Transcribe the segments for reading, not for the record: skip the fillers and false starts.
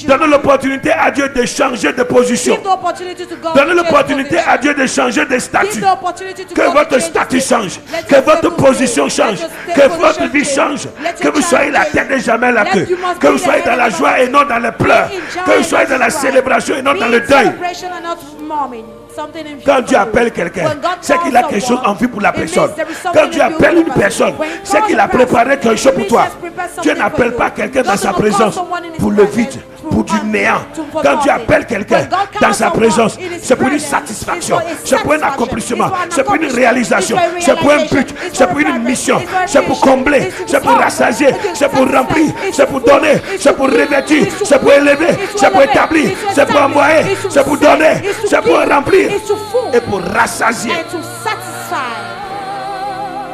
Donnez l'opportunité à Dieu de changer de position. Donnez l'opportunité à Dieu de changer de statut. Que votre statut change. Que votre position change. Que votre vie change. Que vous soyez la tête et jamais la queue. Que vous soyez dans la joie et non dans les pleurs. Que vous soyez dans la célébration et non dans le deuil. Quand Dieu appelle quelqu'un, c'est qu'il a quelque chose en vue pour la personne. Quand Dieu appelle une personne, c'est qu'il a préparé quelque chose pour toi. Dieu n'appelle pas quelqu'un dans sa présence pour le vide, pour du néant. Quand Dieu appelle quelqu'un dans sa présence, c'est pour une satisfaction, c'est pour un accomplissement, c'est pour une réalisation, c'est pour un but, c'est pour une mission, c'est pour combler, c'est pour rassasier, c'est pour remplir, c'est pour donner, c'est pour revêtir, c'est pour élever, c'est pour établir, c'est pour envoyer, c'est pour donner, c'est pour remplir et pour rassasier.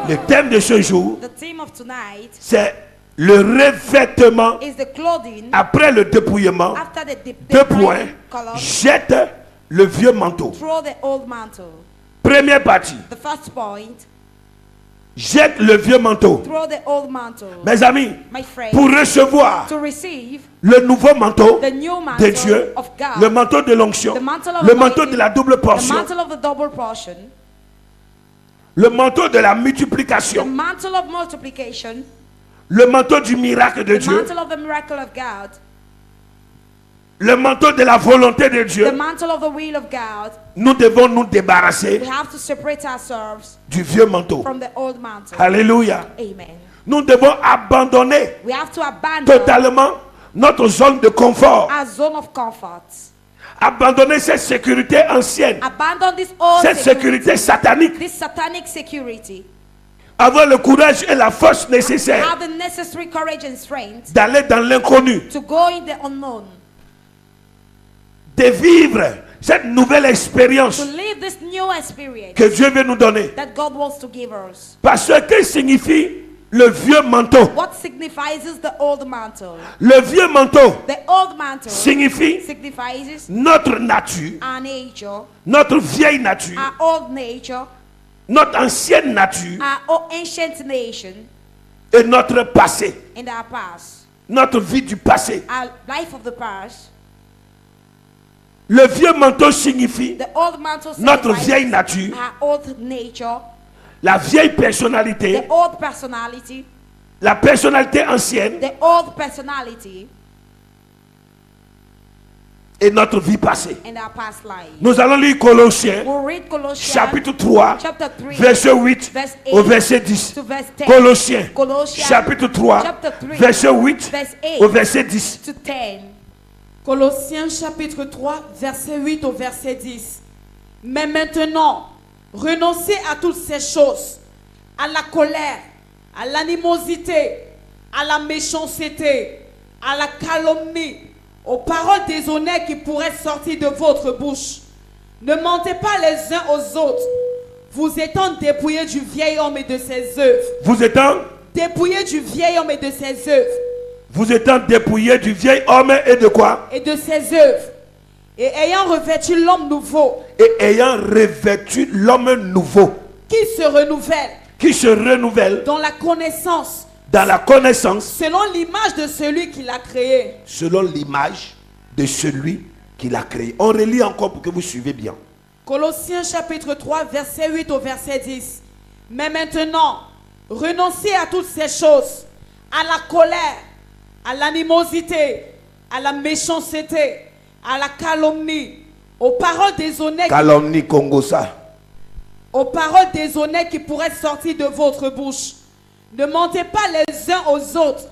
Le thème de ce jour, c'est le revêtement après le dépouillement. Deux points. Jette le vieux manteau. Première partie. Jette le vieux manteau. Mes amis, pour recevoir le nouveau manteau de Dieu, le manteau de l'onction, le manteau de la double portion, le manteau de la multiplication, le manteau du miracle de Dieu, le manteau de la volonté de Dieu, nous devons nous débarrasser du vieux manteau. Alléluia. Nous devons abandonner totalement notre zone de confort. Abandonner cette sécurité ancienne, cette sécurité satanique. Avoir le courage et la force nécessaire d'aller dans l'inconnu, de vivre cette nouvelle expérience que Dieu veut nous donner. Parce que signifie le vieux manteau. Le vieux manteau signifie notre nature, notre vieille nature, notre ancienne nature et notre passé, notre vie du passé. Le vieux manteau signifie notre vieille nature, la vieille personnalité, la personnalité ancienne et notre vie passée. Nous allons lire Colossiens chapitre 3 verset 8 au verset 10. Colossiens chapitre 3 verset 8 au verset 10. Colossiens chapitre 3 verset 8 au verset 10. Mais maintenant, renoncez à toutes ces choses, à la colère, à l'animosité, à la méchanceté, à la calomnie, aux paroles déshonnêtes qui pourraient sortir de votre bouche. Ne mentez pas les uns aux autres, vous étant dépouillés du vieil homme et de ses œuvres. Vous étant dépouillés du vieil homme et de ses œuvres. Vous étant dépouillés du vieil homme et de quoi? Et de ses œuvres. Et ayant revêtu l'homme nouveau. Et ayant revêtu l'homme nouveau. Qui se renouvelle. Qui se renouvelle. Dans la connaissance. Dans la connaissance. Selon l'image de celui qui l'a créé. Selon l'image de celui qui l'a créé. On relit encore pour que vous suivez bien. Colossiens chapitre 3 verset 8 au verset 10. Mais maintenant, renoncez à toutes ces choses. À la colère, à l'animosité, à la méchanceté, à la calomnie, aux paroles déshonnêtes. Calomnie Congo ça. Aux paroles déshonnêtes qui pourraient sortir de votre bouche. Ne mentez pas les uns aux autres,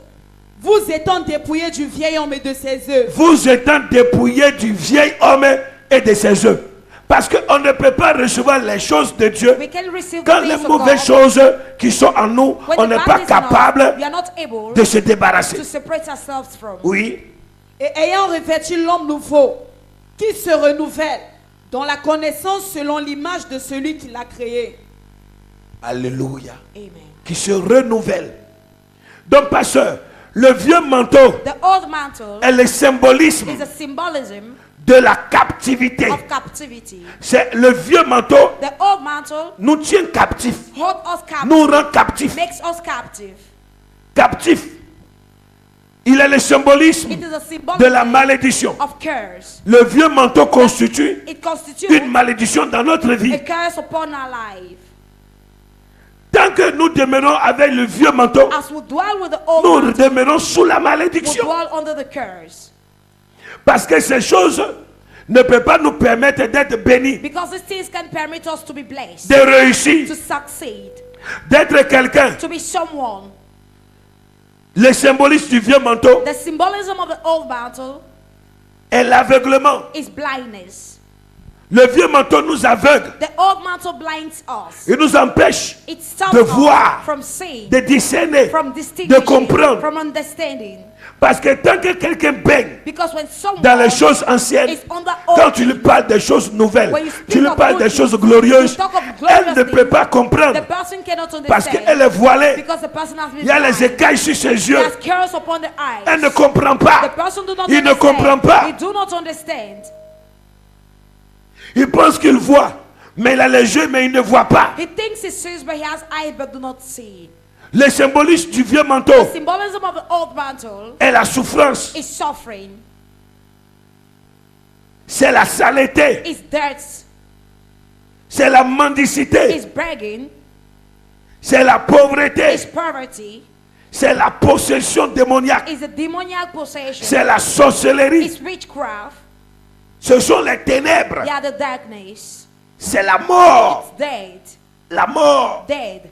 vous étant dépouillés du vieil homme et de ses œuvres. Vous étant dépouillés du vieil homme et de ses œuvres. Parce qu'on ne peut pas recevoir les choses de Dieu We can receive quand the les things of mauvaises God. choses qui sont en nous, When on the n'est bad pas things in us, capable we are not able de se débarrasser. to separate ourselves from. Oui. Et ayant revêtu l'homme nouveau, qui se renouvelle dans la connaissance selon l'image de celui qui l'a créé. Alléluia. Amen. Qui se renouvelle. Donc, pasteur, le vieux manteau The old mantle est le symbolisme is a symbolism de la captivité. of captivity. C'est le vieux manteau The old mantle nous tient captifs, hold us captive, nous rend captifs. makes us captive. Captifs. Il est le symbolisme It is a de la symbolism malédiction. of curse. Le vieux manteau constitue It constitutes une malédiction dans notre vie. a curse upon our life. Tant que nous demeurons avec le vieux manteau, As we dwell with the old nous mantle, demeurons sous la we malédiction. dwell under the curse. Parce que ces choses ne peuvent pas nous permettre d'être bénis, Because these things can permit us to be blessed, de réussir, to succeed, d'être quelqu'un. to be someone. Le symbolisme du vieux manteau The symbolism of the old mantle est l'aveuglement. is blindness. Le vieux manteau nous aveugle. The old mantle blinds us. Il nous empêche It stops de us voir, from seeing, de discerner, from de distinguishing, comprendre. from understanding. Parce que tant que quelqu'un baigne Because when someone dans les choses anciennes, is under old, quand tu lui parles des choses nouvelles, when you speak tu lui of parles good des choses things, glorieuses, you talk of elle glorious ne peut things, pas the comprendre. person cannot Parce understand. qu'elle est voilée. Because the person has been Il y a les blind. écailles sur ses yeux. He has curse upon the eyes. Elle ne comprend The pas. person do not Il ne understand. comprend pas. He do not understand. Il pense qu'il voit. Mais il a les yeux, mais il ne voit pas. He thinks he sees, but he has eyes, but do not see. Le symbolisme du vieux manteau The symbolism of the old mantle est la souffrance. is suffering, C'est la saleté. is dirt, C'est la mendicité. is begging, C'est la pauvreté. is poverty, C'est la possession démoniaque. is a demoniac possession, C'est la sorcellerie. is witchcraft, Ce sont les ténèbres. yeah, the darkness, C'est la mort. it's dead, La mort. dead.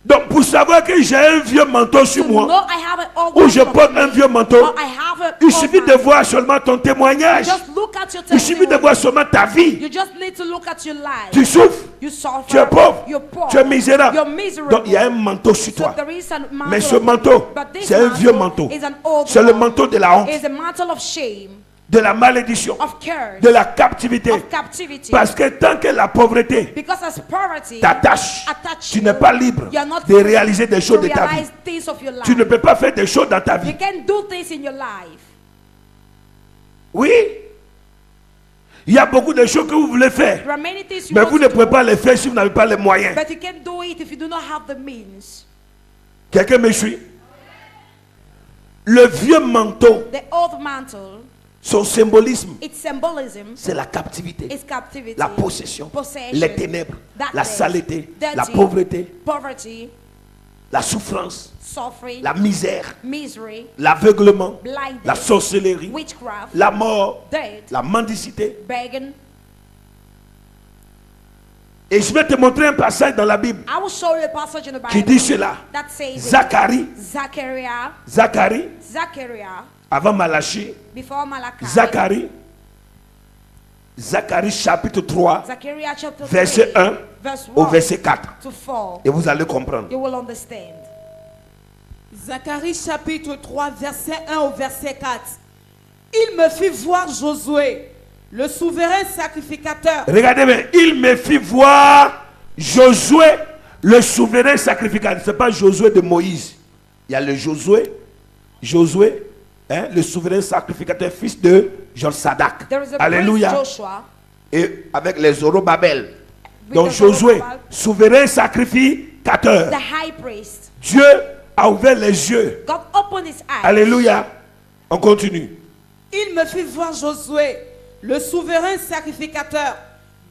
Donc pour savoir que j'ai un vieux manteau sur To moi, know I have an old ou je mantle porte upon un me, vieux manteau, or I have an il old suffit de mantle. voir seulement ton témoignage. Just look at your Il suffit de testimony. voir seulement ta vie. You just need to look at your life. Tu souffres, You suffer. tu es pauvre, You're poor. tu es misérable. You're miserable. Donc il y a un manteau sur So toi. there is a mantle Mais ce of- manteau, but this c'est un vieux manteau. is an old C'est le one. manteau de la honte, Is a mantle of shame, de la malédiction, of curse, de la captivité. of captivity. Parce que tant que la pauvreté Because as poverty t'attache, attach tu you, n'es pas libre you are not de free réaliser des to choses de ta vie. realize things of your life. Tu ne peux pas faire des choses dans ta You vie. can do things in your life. Oui. Il y a beaucoup de choses que vous voulez faire. There are many things you Mais want vous to ne pouvez do, pas les faire si vous n'avez pas les moyens. but you can't do it if you do not have the means. Quelqu'un me suit? Le vieux manteau, The old mantle, son symbolisme, its symbolism c'est la captivité, is captivity, la possession, possession, les ténèbres, la darkness, saleté, la dirty, pauvreté, poverty, la souffrance, suffering, la misère, misery, l'aveuglement, blindness, la sorcellerie, witchcraft, la mort, death, la mendicité. begging. Et je vais te montrer un passage dans la Bible I will show you a passage in the qui Bible dit cela. that says it. Zacharie, Zachariah, avant Malachie, before Malachi, Zacharie chapitre 3, Zachariah chapter verset 3, 1 verse au 1 verset 4. to 4. Et vous allez comprendre. You will understand. Zacharie chapitre 3, verset 1 au verset 4. Il me fit voir Josué, le souverain sacrificateur. Regardez bien, il me fit voir Josué, le souverain sacrificateur. Ce n'est pas Josué de Moïse. Il y a le Josué, hein, le souverain sacrificateur, fils de Josadak. There is a Alléluia. priest Joshua, Et avec les Zorobabel. with Donc the Josué, Zorobabel, souverain sacrificateur. the high priest. Dieu a ouvert les yeux. God opened his eyes. Alléluia. On continue. Il me fit voir Josué, le souverain sacrificateur,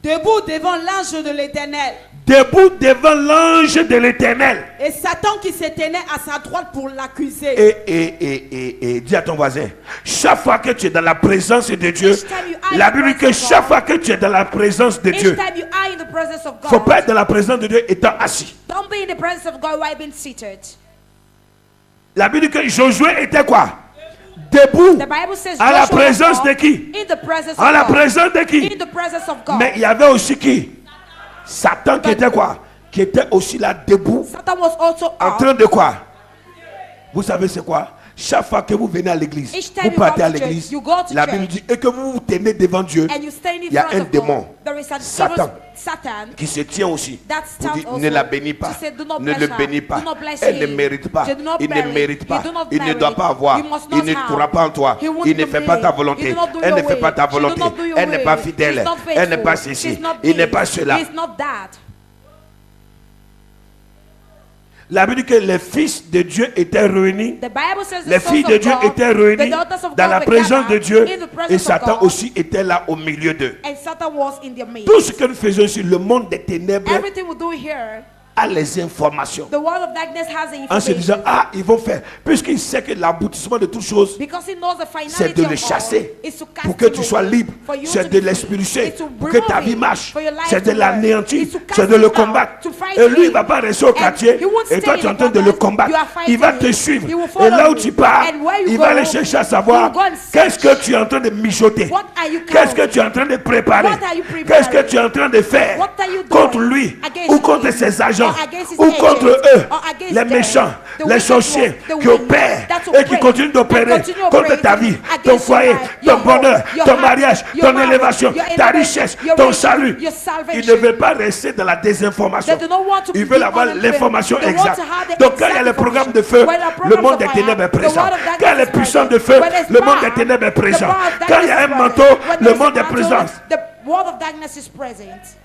debout devant l'ange de l'Éternel. Debout devant l'ange de l'Éternel. Et Satan qui se tenait à sa droite pour l'accuser. Et dis à ton voisin, chaque fois que tu es dans la présence de Dieu, Each time you are in la the Bible dit que presence of chaque God, fois que tu es dans la présence de Each Dieu, time you are in the presence of il ne faut God, pas être dans la présence de Dieu étant assis. don't be in the presence of God while being seated. La Bible dit que Josué était quoi? debout The Bible says à la Joshua présence was de qui? in the presence À of la God. présence de qui? In the presence of God. Mais il y avait aussi qui? Satan qui était quoi? Qui était aussi là debout, Satan was also en up. train de quoi? Vous savez c'est quoi? Chaque fois que vous venez à l'église, Each time vous you partez come à to church, l'église, you go to la church. Bible dit, et que vous vous tenez devant Dieu, And you stand in il y a front un of démon, God. There is an Satan, evil Satan qui se tient aussi that pour stands dire, also ne la bénis pas, to say, do not ne bless le her, bénis pas, do not bless elle ne him. mérite pas, You do not il ne marry, mérite pas, you do not il ne marry, doit pas avoir, you must il not ne have, pourra pas en toi, he won't il ne fait pas ta complete, volonté, he do not do elle your ne fait pas way, ta she do volonté, not do your elle n'est way, pas fidèle, she's not elle n'est pas faithful, ceci, she's not il n'est this, pas cela. he's not that. La Bible dit que les fils de Dieu étaient réunis. The Bible says the Les sons filles of de Dieu God, étaient réunies the daughters of dans God la were présence de gathered Dieu in the presence et of Satan God, aussi était là au milieu d'eux. and Satan was in their midst. Tout ce que nous faisons ici, le monde des ténèbres Everything we do here, a les informations. the world of darkness has the En se disant, information. ah, ils vont faire. Puisqu'il sait que l'aboutissement de toutes choses, Because he knows the c'est finality de of le all chasser is to cast pour que him tu sois away, libre. for you C'est to de be l'expulser free, is to pour que ta remove vie him, marche. for your life C'est de to work, l'anéantir. is to cast C'est de le him out, combattre. to fight Et lui, il ne him. va pas rester au And quartier. he won't Et toi, stay tu es in en train the de le combat. combattre. You are fighting Il va te him. suivre. He will Et follow là où you. tu pars, And where you il go, va aller chercher à he savoir will go and qu'est-ce search. que tu es en train de mijoter. What are you Qu'est-ce que counting? tu es en train de préparer. What are you preparing? Qu'est-ce que tu es en train de faire What are you doing contre lui against ou contre him? ses agents Or against his ou contre agents? eux, Or against les them? méchants, The les wicked sorciers ones, the qui wicked opèrent that et qui operate continuent d'opérer and continue contre ta vie, operating ton against foyer, your life, ton your home, bonheur, your ton heart, mariage, your ton marriage, élévation, your ta elevation, richesse, your ton riches, salut. your Ils salvation. ne veulent pas rester dans la désinformation. They do not want to Ils veulent be avoir uninformed. l'information They want exacte. to have the Donc quand il y a le exact programme de information. feu, When the le programs monde of des fire, ténèbres est the présent. word of darkness Quand il est is puissant present. de feu, When there's le monde des power, ténèbres est the présent. power of Quand il y a un darkness is manteau, present. When le there's a monde est mantle, présent. the word of darkness is present.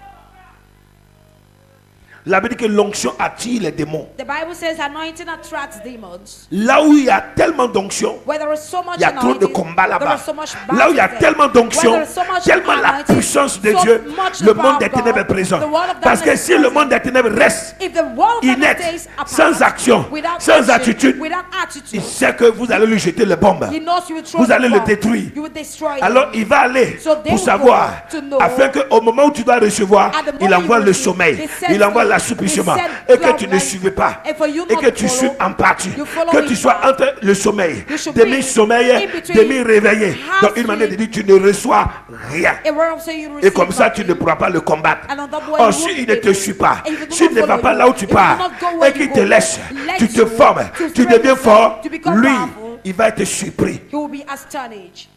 La Bible dit que l'onction attire les démons. The Bible says anointing attracts demons. Là où il y a tellement d'onction, Where there is so much il y a trop de anointing, combats there là-bas. is so much Là où il y a battles tellement there. d'onction, Where there is so much tellement la anointing, puissance de so Dieu, much le the monde power des of ténèbres est God, présent. the word of Parce que darkness si is le present. monde des ténèbres reste If the world of darkness inerte, stays apart, sans action, without sans action, attitude, without il attitude, sait que vous allez lui jeter les bombes. he knows you will throw Vous allez the le bomb. détruire. You will destroy Alors them. il va aller So they pour will savoir, go to know, afin qu'au moment où tu dois recevoir, at the il moment envoie you le receive, sommeil, he sends il envoie you, l'assouplissement, he sends et que love, tu ne like, suives pas, and for you et not que to tu follow, suis en partie, you follow que his tu sois path. entre le sommeil, You should demi-sommeil, be in between, demi-réveillé. half Donc une manière de dire, tu ne reçois rien. A word of saying you Et comme receive ça, tu ne nothing. pourras pas le combattre. And on that way Or, you si won't il be ne te able. suit pas, And if you do s'il not ne va follow pas you, là où tu if you pars, do not go where et qu'il you te go, laisse, let tu te you formes, to tu strengthen deviens fort, to become lui, powerful. il va être surpris. He will be astonished.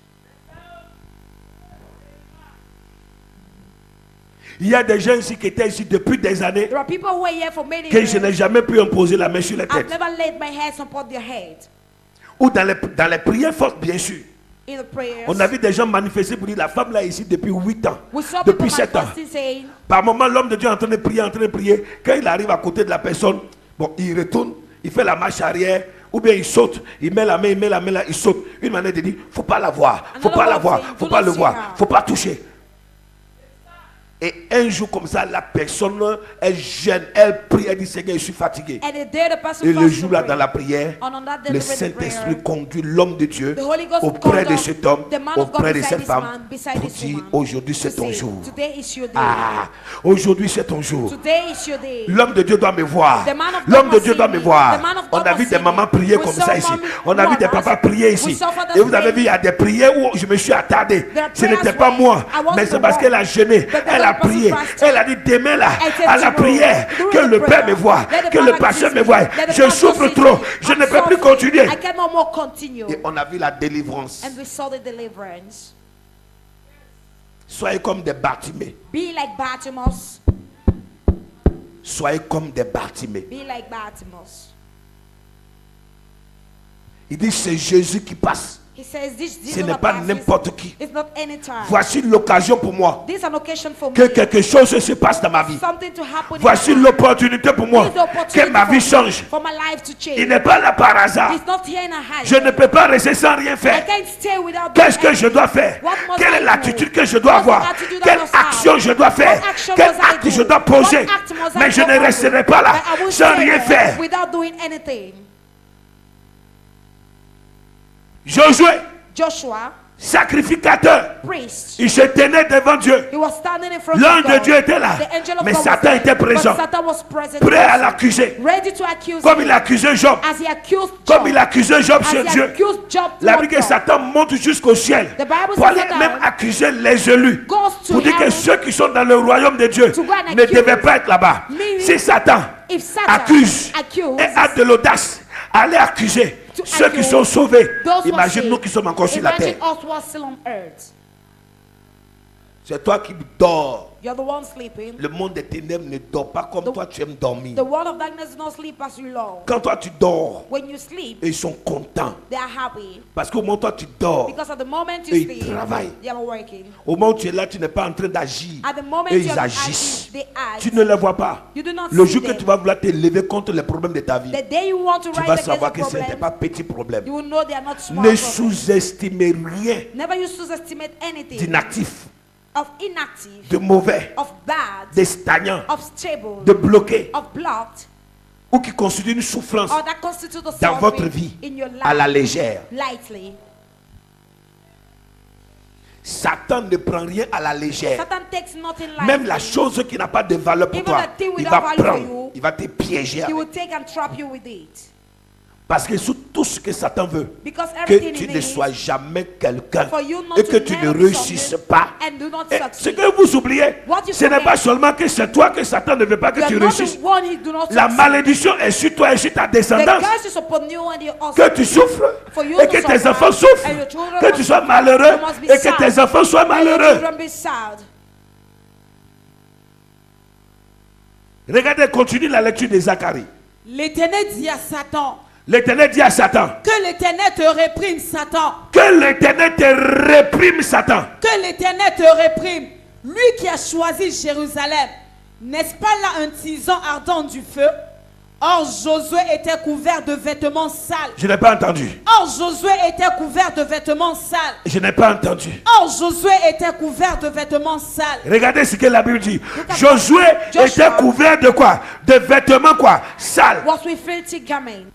Il y a des gens ici qui étaient ici depuis des années There are people who are here for many que je years. n'ai jamais pu imposer la main sur la I've tête. never laid my hands upon their head. Ou dans les prières fortes, bien sûr. In the prayers, On a vu des gens manifester pour dire la femme là ici depuis 8 ans, we saw people depuis 7 ans. manifesting saying, Par moment, l'homme de Dieu est en train de prier. Quand il arrive à côté de la personne, bon, il retourne, il fait la marche arrière, ou bien il saute, il met la main là, il saute. Une manière de dire, faut pas la voir, faut Another pas la way of voir, saying, faut do pas not le see voir, her. faut pas toucher. Et un jour comme ça, la personne, elle gêne, elle prie, elle dit Seigneur, je suis fatigué. and the day the person Et le fasts jour to là, pray, dans la prière, and on that day le during the Saint-Esprit prayer, conduit l'homme de Dieu the Holy Ghost auprès de conduct cet homme, the man of God auprès de beside cette this femme, man, beside pour this dire woman, aujourd'hui to c'est ton say, jour. Today is your day. Ah, aujourd'hui c'est ton jour. Today is your day. L'homme de Dieu doit me voir. The man of God L'homme de must Dieu see doit me. me voir. The man of On God a vu must des see mamans me. prier We comme saw ça ici. mommy On a vu des mothers. papas prier ici. We saw fathers Et vous avez praying. vu, il y a des prières où je me suis attardé. There are Ce n'était prayers pas where moi, I wasn't mais c'est the parce one. qu'elle a jeûné. But the Elle a other person prié. fasted. Elle a dit demain là, I said à la tomorrow, prière, during que the le prayer, Père me voie, let the que le Father pasteur kiss me me. voie. Let the Je pastor souffre see trop. me. Je I'm ne peux plus suffering. continuer. I cannot more continue. Et on a vu la délivrance. And we saw the deliverance. Soyez comme des Bartimée. Be like Bartimaeus. Soyez comme des Bartimée. Be like Bartimaeus. Il dit c'est Jésus qui passe. He says this Ce is n'est not pas a pass, n'importe qui. it's not any time. Voici l'occasion pour moi This is an occasion for que me. quelque chose se passe dans ma vie. Something to happen Voici in my life. l'opportunité pour moi This is the opportunity que ma vie change. for my life to change. Il n'est pas là par hasard. It's not here in a hurry. Je ne peux pas rester sans rien I faire. can't stay without Qu'est-ce doing que je dois faire? What must Quelle I est do? l'attitude que je dois What's the avoir? attitude I Quelle must have? action je dois faire? What action Quel must I acte do? je dois poser? What act must I Mais je go ne on? resterai pas là But I will sans stay rien there faire. without doing anything. Josué, Joshua, sacrificateur. priest. Il se tenait devant Dieu. He was standing in front L'ange of de God. Dieu était là. The angel of Mais God was Satan there, était présent. but Satan was present Prêt à also, l'accuser. ready to accuse Comme him, il accusait Job. as he accused Comme Job, il accusait Job as chez he Dieu. accused Job La toward Bible que God. Satan monte jusqu'au ciel. The Bible Pour says aller Satan même accuser les élus. goes to Pour dire que heaven ceux qui sont dans le royaume de Dieu to go and ne accuse. devaient pas être là-bas. Meaning, Si Satan if Satan accuse accuses et a de l'audace, aller accuser to ceux qui accuse sont sauvés. those who are Imagine nous saved, qui sommes encore sur la imagine terre. us who are still on earth. C'est toi qui dors. You're the one sleeping. Le monde des ténèbres ne dort pas comme toi tu aimes dormir. The world of darkness does not sleep as you long. Quand toi tu dors, When you sleep, ils sont contents. they are happy. Parce qu'au moment où toi tu dors, Because at the moment et you ils sleep, travaillent. they are working. Au moment où tu es là, tu n'es pas en train d'agir. At the moment Et you ils are agissent. active, they act. Tu ne les vois pas. You do not Le see jour que them. tu vas vouloir te lever contre les problèmes de ta vie, The day you want to tu rise vas against savoir the que ce n'était problem, pas petit problème. you will know they are not small Ne problems. sous-estimez rien Never you sous-estimate anything d'inactif, of inactive, de mauvais, of bad, de stagnant, of stable, de bloqué, of blocked, ou qui constitue une souffrance or that constitute a dans votre suffering vie in your life à la légère. lightly. Satan ne prend rien à la légère. Satan takes nothing lightly. Même la chose qui n'a pas de valeur pour Even toi, the thing il without va value for prendre, you, il va te piéger. He avec. will take and trap you with it. Parce que sous tout ce que Satan veut, Because que everything tu he ne needs sois jamais quelqu'un for you not et que to tu ne never be réussisses something pas. and do not Et ce succeed. que vous oubliez, What you ce n'est forget, pas seulement que c'est toi que Satan ne veut pas que you tu are not réussisses. the one he do not La succeed. malédiction est sur toi et sur ta The descendance. curse is upon you and your Que husband. tu souffres For you et to que tes suffer, enfants souffrent. and your children Que tu must sois suffer. malheureux You must be et que sad, tes enfants soient and your malheureux. children be sad. Regardez, continue la lecture de Zacharie. L'Éternel dit à Satan, L'Éternel dit à Satan, que l'Éternel te réprime, Satan. que l'Éternel te réprime, Satan. Que l'Éternel te réprime. Lui qui a choisi Jérusalem. N'est-ce pas là un tison ardent du feu? Or Josué était couvert de vêtements sales. Je n'ai pas entendu. Or Josué était couvert de vêtements sales. Je n'ai pas entendu. Or Josué était couvert de vêtements sales. Regardez ce que la Bible dit. at Josué Joshua. était couvert de quoi? De vêtements quoi? Sales. Was with filthy garment.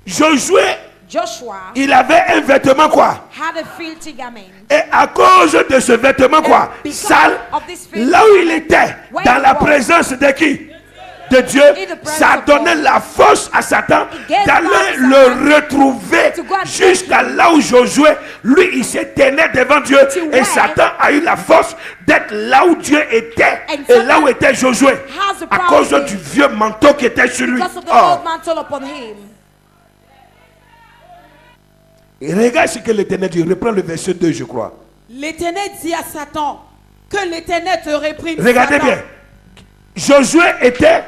Josué, Joshua il avait un vêtement quoi? had a filthy garment. Et à cause de ce vêtement quoi? because Sale, of this filth, là où il était, where dans he la was, présence de qui? De Dieu, in the presence ça of donnait God, la force à Satan it gave d'aller power to le retrouver to go and jusqu'à là où Josué, lui, il se tenait devant Dieu. To Et where- Satan a eu la force d'être là où Dieu était And et Satan là où était Josué has the à power cause to- du vieux manteau qui était sur lui. Because of the Oh. old mantle upon him. Et regarde ce que l'Éternel dit. Reprends le verset 2, je crois. L'Éternel dit à Satan, que l'Éternel te réprime. Regardez Satan. bien. Josué était,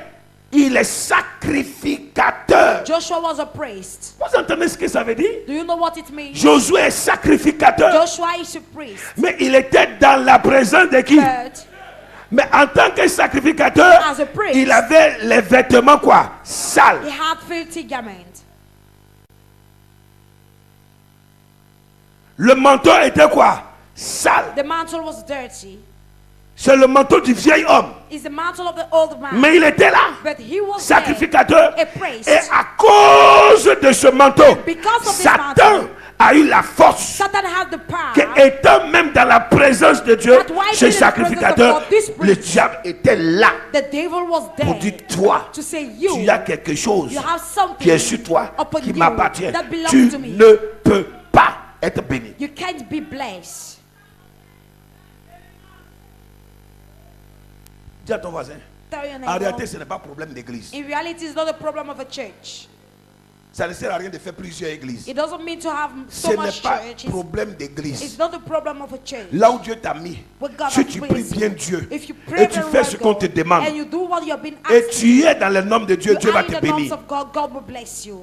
il est sacrificateur. Joshua was a priest. Vous entendez ce que ça veut dire? Do you know what it means? Josué est sacrificateur. Joshua is a priest. Mais il était dans la présence de qui? But Mais en tant que sacrificateur, As a priest, il avait les vêtements quoi? Sales. he had filthy garment. Le manteau était quoi? Sale. The mantle was dirty. C'est le manteau du vieil homme. It's the mantle of the old man. Mais il était là, But he was sacrificateur. there, a priest. Et à cause de ce manteau, Because of this Satan mantle, a eu la force Satan had the power. que étant même dans la présence de Dieu, That while ce being in the sacrificateur, presence of God, this le priest, diable était là The devil was pour there dire toi, to say tu as quelque chose you have something qui est sur toi, upon qui you m'appartient. that belongs Tu to me. ne peux pas être béni. You can't be blessed. Dis à ton voisin, Tell your en neighbor, réalité, ce n'est pas un problème d'église. in reality, it's not a problem of a church. Ça ne sert à rien de faire plusieurs églises. It doesn't mean to have Ce so n'est much pas church. un problème d'église. It's not a problem of a church. Là où Dieu t'a mis, What God si has tu placed pries you. bien Dieu If you pray et tu very fais well ce qu'on God, te demande and you do what you have been et asked, tu es dans le nom de Dieu, you Dieu va are te in the norms bénir. of God, God will bless you.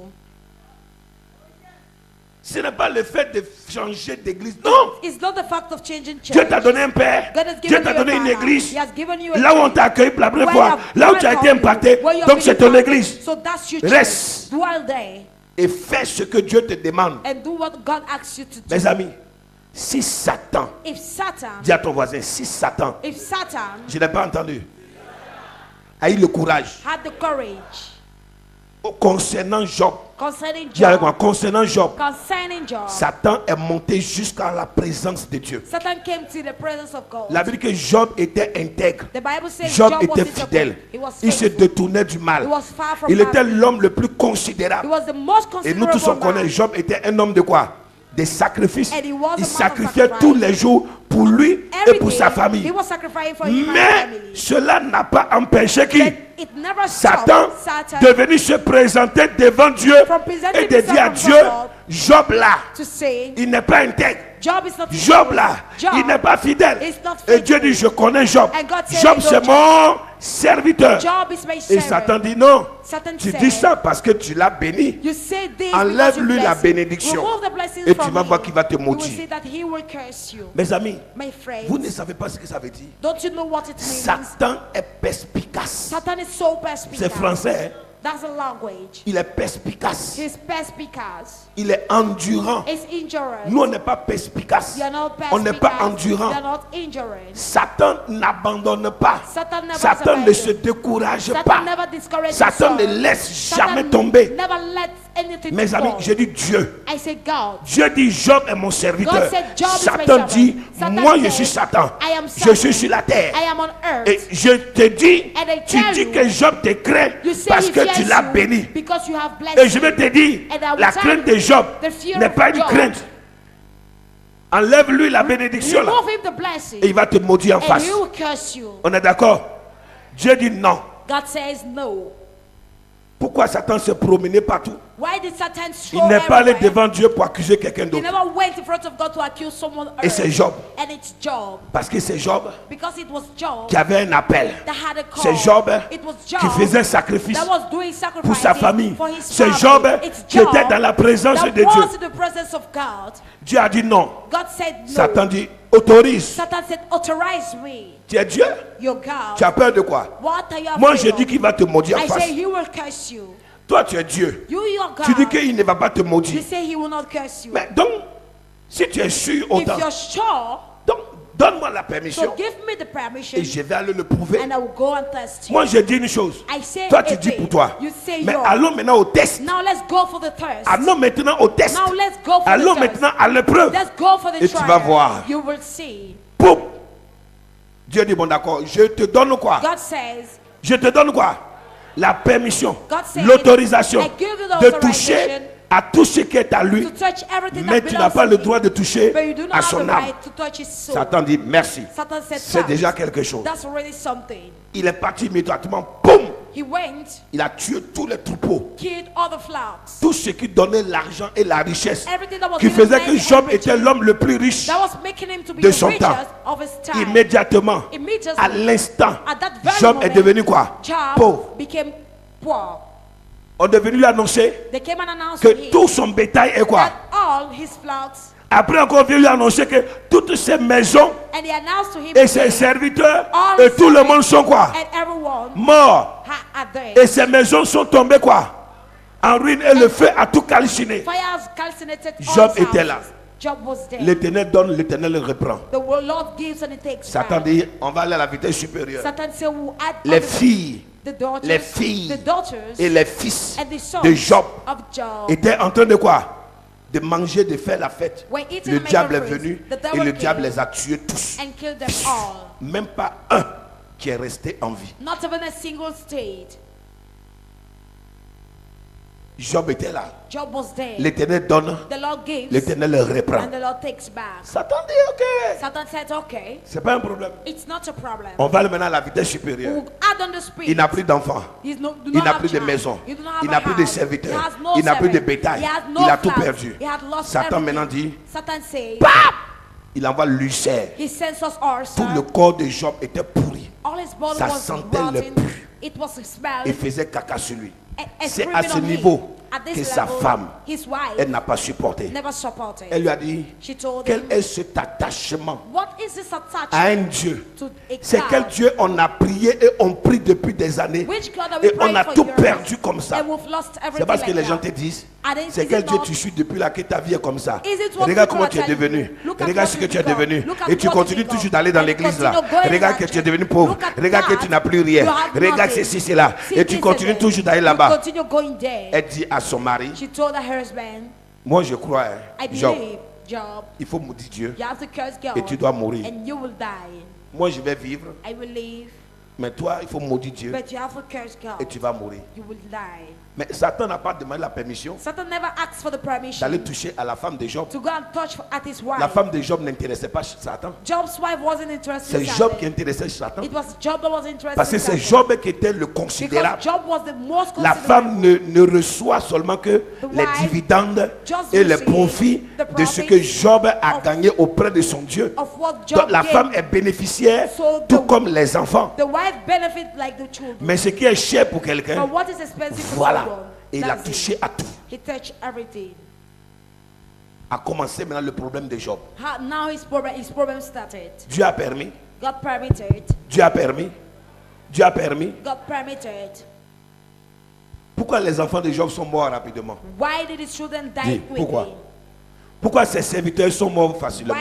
Ce n'est pas le fait de changer d'église. Non! It's not the fact of changing church. Dieu t'a donné un père. God has Dieu given t'a you a donné une father. église. He has given you a Là où on church. t'a accueilli pour la première Where fois, you have là où tu as été welcomed you, impacté, where you have donc been c'est ton impacted. église. So that's your church. Reste Dwell there et fais ce que Dieu te demande. and do what God asks you to do. Mes amis, si Satan, If Satan, dis à ton voisin, si Satan, if Satan je n'ai pas entendu, a eu le courage had the courage concernant Job Concerning Dis avec Job. moi, concernant Job, Concerning Job. Satan est monté jusqu'à la présence de Dieu. Satan came to the presence of God. La Bible dit que Job était intègre. The Bible says Job Job was était fidèle. He was Il se faithful. détournait du mal. He was far from Il était bad. l'homme le plus He considérable. was the most Et nous tous on considerable connaît, man. Job était un homme de quoi? Des sacrifices. And he was a man Il of sacrifiait sacrifice. tous les jours pour lui et Every pour day, sa he famille. was sacrificing for him and his Mais family. cela n'a pas empêché qui? But it never Satan stopped Satan de venir se présenter devant Dieu from presenting et de dire à himself Dieu, from God Job là, to say, il n'est pas intègre. Job is not Job faithful. là, Job il n'est pas fidèle. is not Et Dieu faithful. dit, je connais Job. And God said, Job I know c'est Job. mon serviteur. Job is my Et servant. Satan dit non. Satan Tu said, dis ça parce que tu l'as béni. You say this Enlève-lui because you la bless him. bénédiction. Remove the blessings Et tu from vas him. voir qu'il va te You will maudire. see that he will curse you. Mes amis, My friends, vous ne savez pas ce que ça veut dire. don't you know what it means? Satan est perspicace. Satan is so perspicace. C'est français. Hein? That's a language. Il est perspicace. He's perspicace. Il est endurant. He's endurance. Nous, on n'est pas perspicace. You're not On n'est pas perspicace. endurant. You're not endurance. Satan n'abandonne pas. Satan never Satan ne abandons. se décourage Satan pas. never discourages Satan his ne soul. laisse Satan jamais tomber. never lets anything Mes amis, fall. j'ai dit Dieu. I say God. Dieu dit Job est mon serviteur. God said, Job is my Satan servant. dit, Satan moi je said, suis Satan. I am Je Satan. suis sur la terre. I am on earth. Et je te dis, And I tu tell dis you, que Job te craint You say parce he que tu fears l'as you béni. because you have blessed Et je vais him. te dire, And I will la tell crainte you, de Job the fear n'est of pas une Job. crainte. Enlève-lui la bénédiction là. Remove him the blessing. Et il va te maudire en And face. he will curse you. On est d'accord? Dieu dit non. God says no. Pourquoi Satan se promenait partout? Why did Satan Il stroll n'est pas allé everywhere? devant Dieu pour accuser quelqu'un He d'autre. never went in front of God to accuse someone Et else. c'est Job. And it's Job. Parce que c'est Job Because it was Job qui avait un appel. that had a call. C'est Job It was Job qui faisait un sacrifice that was doing sacrifices pour sa famille. for his C'est family. Job It's qui était dans la présence that de Dieu. was in the presence of God. Dieu a dit non. God said no. Satan dit autorise. Satan said, authorize me. Tu es Dieu. Your God. Tu as peur de quoi? What are you Moi afraid je of? dis qu'il va te maudire en I face. say he will curse you. Toi tu es Dieu. Your God. Tu dis qu'il ne va pas te You maudire. say he will not curse you. Mais donc, si tu es sûr If autant, you're sure, donc donne-moi la permission so give me the permission et je vais aller le prouver. and I will go and test you. Moi je dis une chose. I say Toi tu a dis thing. pour toi. You say Mais yours. allons maintenant au test. Now let's go for the test. Allons maintenant au test. Now let's go for Allons the test. maintenant à l'épreuve. Let's go for the Et tu trial. vas voir. You will see. Poum. Dieu dit bon d'accord, je te donne quoi? God says, Je te donne quoi? La permission, God said, l'autorisation I give you the de authorization toucher à tout ce qui est à lui. to touch everything Mais that tu n'as belongs pas to le him. droit de toucher But you do not à have son the âme. right to touch his soul. Satan dit merci. Satan said, C'est "Thanks." déjà quelque chose. That's already something. Il est parti immédiatement. Boum! He went, Il a tué tous les troupeaux. killed all the flocks. Tout ce qui donnait l'argent et la richesse. Everything that was Qui giving faisait que money Job and était riches. l'homme le plus riche That was making him to be de the son richest temps. of his time. Immédiatement, Immediately, à l'instant, at that very Job moment, est devenu quoi? Job Pauvre. became poor. On est venu lui annoncer They came and announced to que him tout son bétail est quoi? that all his flocks, Après encore, on vient lui annoncer que toutes ses maisons and he announced to him et ses serviteurs all et his tout le servants monde sont quoi? and everyone Morts. are there. Et ces maisons sont tombées quoi? En ruine et le feu a tout calciné. Fires calcinated all Job his était houses. là. Job was there. L'éternel donne, l'éternel reprend. The Lord gives and he takes Satan back. dit, on va aller à la vitesse supérieure. Satan said, we'll add Les other- filles the daughters, les filles the daughters et les fils and the sons de Job of Job étaient en train de quoi? De manger, de faire la fête. were eating Le and diable est making venu fruits. The et devil le diable came les a tués tous. and killed them all. Même pas un qui est resté en vie. Not even a single state. Job était là. Job was there. L'éternel donne, The Lord gives l'éternel le reprend. and the Lord takes back. Satan dit ok. Satan said, okay, C'est pas un problème. it's not a problem. On va aller maintenant à la vitesse supérieure. We'll add on the speed. Il n'a plus d'enfants. He's no, do Il not n'a have plus de child. maison. He do not have Il a n'a plus de house. serviteurs. He has no Il n'a plus de servant. bétail. He has no Il a tout flocks. perdu. He had lost Satan everything. maintenant dit, Satan said, il envoie l'ulcère. he sends us also. Tout le corps de Job était pourri. All his body Ça was sentait le rotten. pu. It was a smell. Il faisait caca sur lui. a C'est screaming à ce on him. niveau At this que sa level, femme, his wife, elle n'a pas supporté. never supported. Elle lui a dit, She told quel him, est cet attachement what is this attachment à un Dieu? to a C'est God? quel Dieu on a prié et on prie depuis des années Which God are we et on praying a for tout years? perdu comme ça. And we've lost C'est everything parce que like les gens that. te disent, C'est quel Dieu tu suis depuis là que ta vie est comme ça? Regarde comment tu es devenu. Regarde ce que tu es devenu. Et tu continues toujours d'aller dans l'église là. Regarde que tu es devenu pauvre. Regarde que tu n'as plus rien. Regarde ceci, cela. Et tu continues toujours d'aller là-bas. Elle dit à son mari, moi je crois, Job, il faut maudire Dieu. Et tu dois mourir. Moi je vais vivre. Mais toi, il faut maudire Dieu. Et tu vas mourir. Mais Satan n'a pas demandé la permission d'aller toucher à la femme de Job. La femme de Job n'intéressait pas Satan. C'est Job qui intéressait Satan. Parce que c'est Job qui était le considérable. La femme ne reçoit seulement que les dividendes et les profits de ce que Job a gagné auprès de son Dieu. Donc la femme est bénéficiaire tout comme les enfants. Mais ce qui est cher pour quelqu'un, voilà. Et il a touché à tout. A commencé maintenant le problème de Job. Dieu a permis. Dieu a permis. Dieu a permis. Pourquoi les enfants de Job sont morts rapidement? Dis, pourquoi? Pourquoi ces serviteurs sont morts facilement?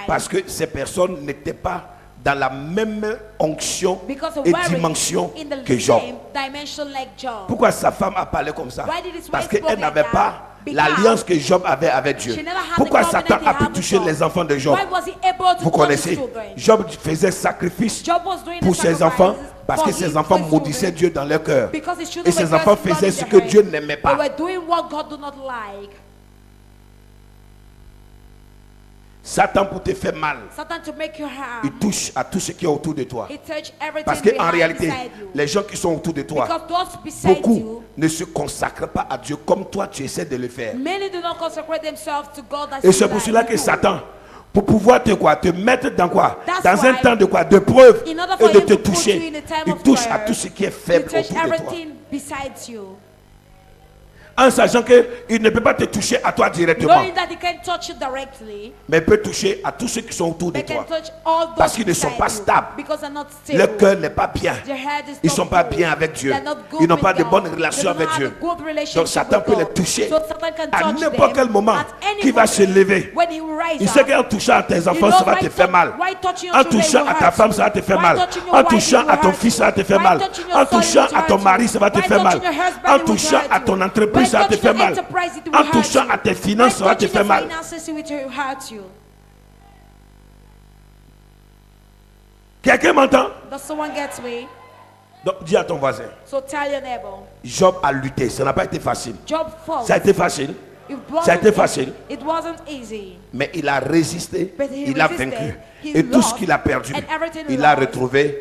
Parce que ces personnes n'étaient pas dans la même onction et dimension que Job. Pourquoi sa femme a parlé comme ça? Parce qu'elle n'avait pas l'alliance que Job avait avec Dieu. Pourquoi Satan a pu toucher les enfants de Job? Vous connaissez, Job faisait sacrifice pour ses enfants parce que ses enfants maudissaient Dieu dans leur cœur. Et ses enfants faisaient ce que Dieu n'aimait pas. Satan, pour te faire mal, il touche à tout ce qui est autour de toi. Parce qu'en réalité, les gens qui sont autour de toi, beaucoup ne se consacrent pas à Dieu comme toi tu essaies de le faire. Et c'est pour cela que Satan, pour pouvoir te mettre dans quoi? Dans un temps de quoi? De preuve et de te toucher. Il touche à tout ce qui est faible autour de toi. En sachant qu'il ne peut pas te toucher à toi directement, mais il peut toucher à tous ceux qui sont autour de toi, parce qu'ils ne sont pas stables. Leur cœur n'est pas bien. Ils ne sont pas bien avec Dieu. Ils n'ont pas de bonnes relations avec Dieu. Donc Satan peut les toucher à n'importe quel moment qui va se lever. Il sait qu'en touchant à tes enfants, ça va te faire mal. En touchant à ta femme, ça va te faire mal. En touchant à ton fils, ça va te faire mal. En touchant à ton mari, ça va te faire mal. En touchant à ton entreprise, ça va te faire mal. En touchant à tes finances, ça va te faire mal. Quelqu'un m'entend? Donc dis à ton voisin. Job a lutté, ça n'a pas été facile. Ça a été facile. Ça a été facile. Mais il a résisté, il a vaincu. Et tout ce qu'il a perdu, il a retrouvé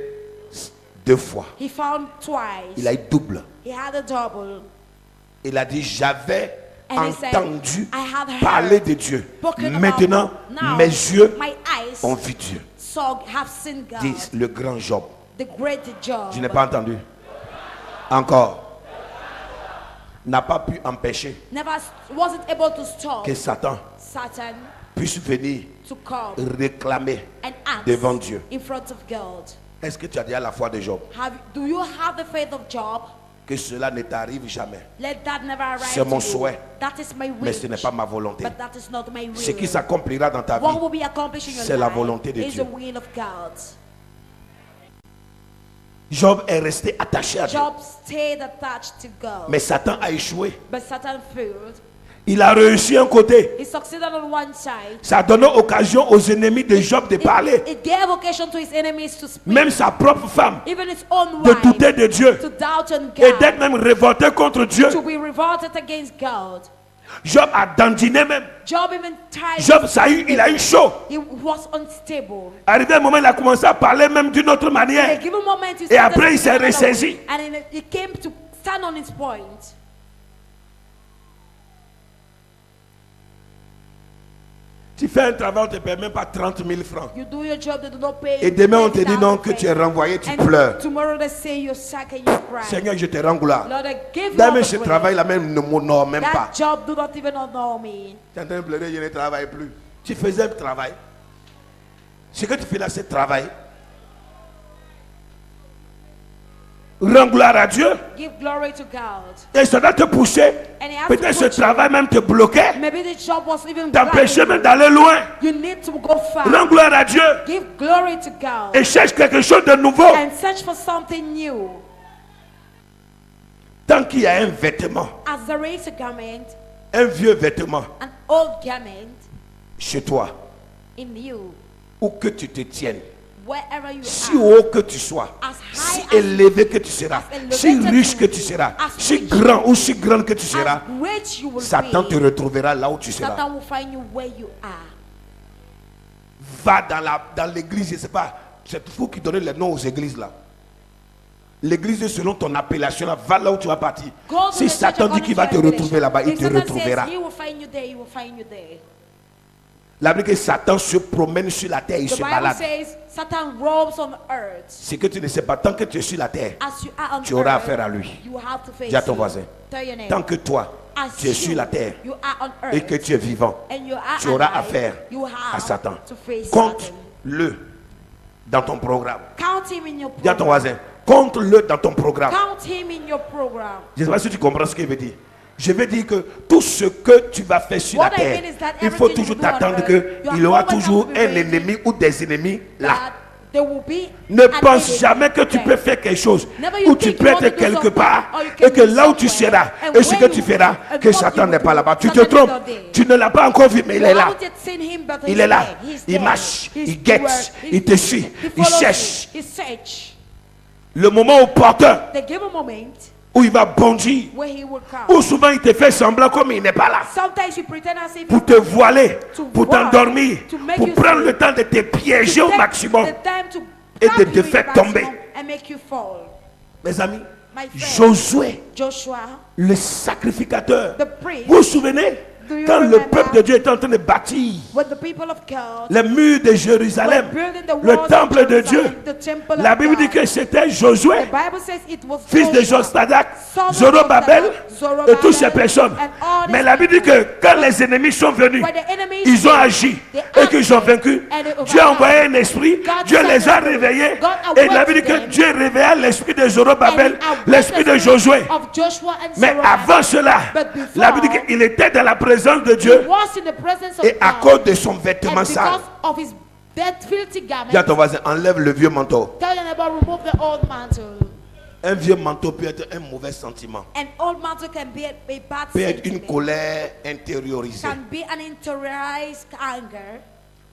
2 fois. Il a eu double. Il a dit, j'avais entendu parler de Dieu. Maintenant, mes yeux ont vu Dieu. Dit le grand Job. Je n'ai pas entendu. Encore. N'a pas pu empêcher que Satan puisse venir réclamer devant Dieu. Est-ce que tu as déjà la foi de Job? Que cela ne t'arrive jamais. C'est mon souhait, mais ce n'est pas ma volonté. Ce qui s'accomplira dans ta vie, c'est la volonté de Dieu. Job est resté attaché à Dieu. Mais Satan a échoué. Il a réussi un côté. Ça a donné occasion aux ennemis de Job de parler. Même sa propre femme de douter de Dieu et d'être même révolté contre Dieu. Job a dandiné même. Job, il a eu chaud. Arrivé un moment, il a commencé à parler même d'une autre manière. Et après, il s'est ressaisi. Tu fais un travail, on ne te paie même pas 30 000 francs. Et demain, on te dit non, que tu es renvoyé, tu pleures. Seigneur, je te rends gloire. Demain, ce travail-là même ne m'honore même pas. Tu es en train de pleurer, je ne travaille plus. Tu faisais un travail. Ce que tu fais là, c'est travail. Rends gloire à Dieu. Give glory to God. Et ça doit te pousser. And it has Peut-être to ce push you. travail même te bloquait. Maybe the job was even T'empêchait même blinding d'aller loin. you. You need to go far. Rends gloire à Dieu. Give glory to God. Et cherche quelque chose de nouveau. And search for something new. Tant qu'il y a un vêtement, As there is a garment, un vieux vêtement an old garment chez toi, in you, où que tu te tiennes, wherever you si are, haut que tu sois, as si high as élevé que tu seras, as elevated si riche you que will tu be, seras, as si rich grand ou si grande que tu seras, as rich you will Satan te be, retrouvera là où tu seras. Satan will find you where you are. Va dans l'église, je ne sais pas, c'est vous qui donnez les noms aux églises là. L'église selon ton appellation là, va là où tu vas partir. Go to Si the Satan church dit qu'il va te according to retrouver your là-bas, il If te Satan retrouvera. says he will find you there, he will find you there. La Bible dit que Satan se promène sur la terre, il The se Bible balade. says Satan roams on earth. Ce que tu ne sais pas, tant que tu es sur la terre, As you are on tu auras earth, affaire à lui. you have to face Dis à ton him. voisin. Tell your neighbor. Tant que toi, As tu es sur la terre you are on earth, et que tu es vivant, and you are tu auras alive, affaire you have à Satan. to face Satan. Compte-le dans ton programme. Count him in your Dis à ton program. voisin, compte-le dans ton programme. Count him in your program. Je ne sais pas si tu comprends ce qu'il veut dire. Je veux dire que tout ce que tu vas faire sur What la I terre, mean is that il faut everything toujours you do on t'attendre earth, qu'il y aura you have toujours always un have to be ennemi ou des ennemis là. That there will be Ne an pense enemy jamais que tu there. peux faire quelque chose Never you ou tu think peux you want être to do quelque something, part or you can et que be là où tu somewhere, seras and et ce where que you tu will feras, be, and que what Satan you n'est will pas do. là-bas. Tu te Satan is trompes. not there. Tu ne l'as pas encore vu, mais il You est là. haven't yet seen him, but Il he's est là. there. He's Il there. marche. He's Il guette. towards. Il te suit. He Il follows cherche. you. He search. Le moment opportun They give a moment où il va bondir, where he will come. ou souvent il te fait semblant comme il n'est pas là, Sometimes you pretend as if pour te voiler, To pour voile, t'endormir, to make pour you prendre sleep, le temps de te piéger au take maximum the time to et trap de you te in faire maximum tomber. and make you fall. Mes amis, My friend, Josué, Joshua, le sacrificateur, the priest, vous vous souvenez, Do you quand le remember peuple de Dieu était en train de bâtir when the people of God les murs de Jérusalem, were building the le walls of temple de Dieu, Jerusalem, the temple la of Bible dit God. que c'était Josué, The Bible says it was fils de Joshua, Jostadak, son of Zorobabel Jostadak, et toutes ces personnes. and all these Mais la Bible dit people. que quand les ennemis sont venus, When the enemies ils ont came, agi they et qu'ils ont acted vaincu. and they Dieu a overcome. envoyé un esprit, God Dieu sent les a them. réveillés. God Et la Bible dit que awakened Dieu réveilla l'esprit de Zorobabel, And he awakened l'esprit de the spirit Josué. of Joshua and Mais Zerubbabel. avant cela, But before, la Bible dit qu'il était dans la présence de he Dieu was in the presence of et à God. cause de son And vêtement sale. because of his dead filthy garment, Dis à ton voisin, enlève le vieux manteau. tell your neighbor, remove the old mantle. Un vieux manteau peut être un mauvais sentiment, An old mantle can be a bad peut être une sentiment, colère intériorisée, can be an interiorized anger,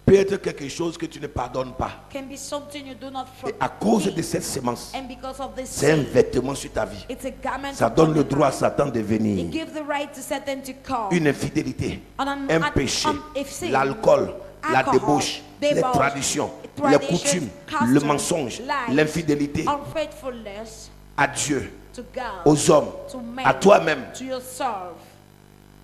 peut être quelque chose que tu ne pardonnes pas. can be something you do not Et à cause de forgive. cette sémence, And because of this c'est un sin, vêtement sur ta vie. it's a garment Ça upon donne le your droit à life. Satan de It venir. gives the right to Satan to come. Une infidélité, On un péché, if sin, l'alcool, la alcohol, débauche, les debauch, traditions, les traditions, coutumes, customs, le mensonge, lies, l'infidélité unfaithfulness à Dieu, to God, aux hommes, to men, à toi-même, to yourself,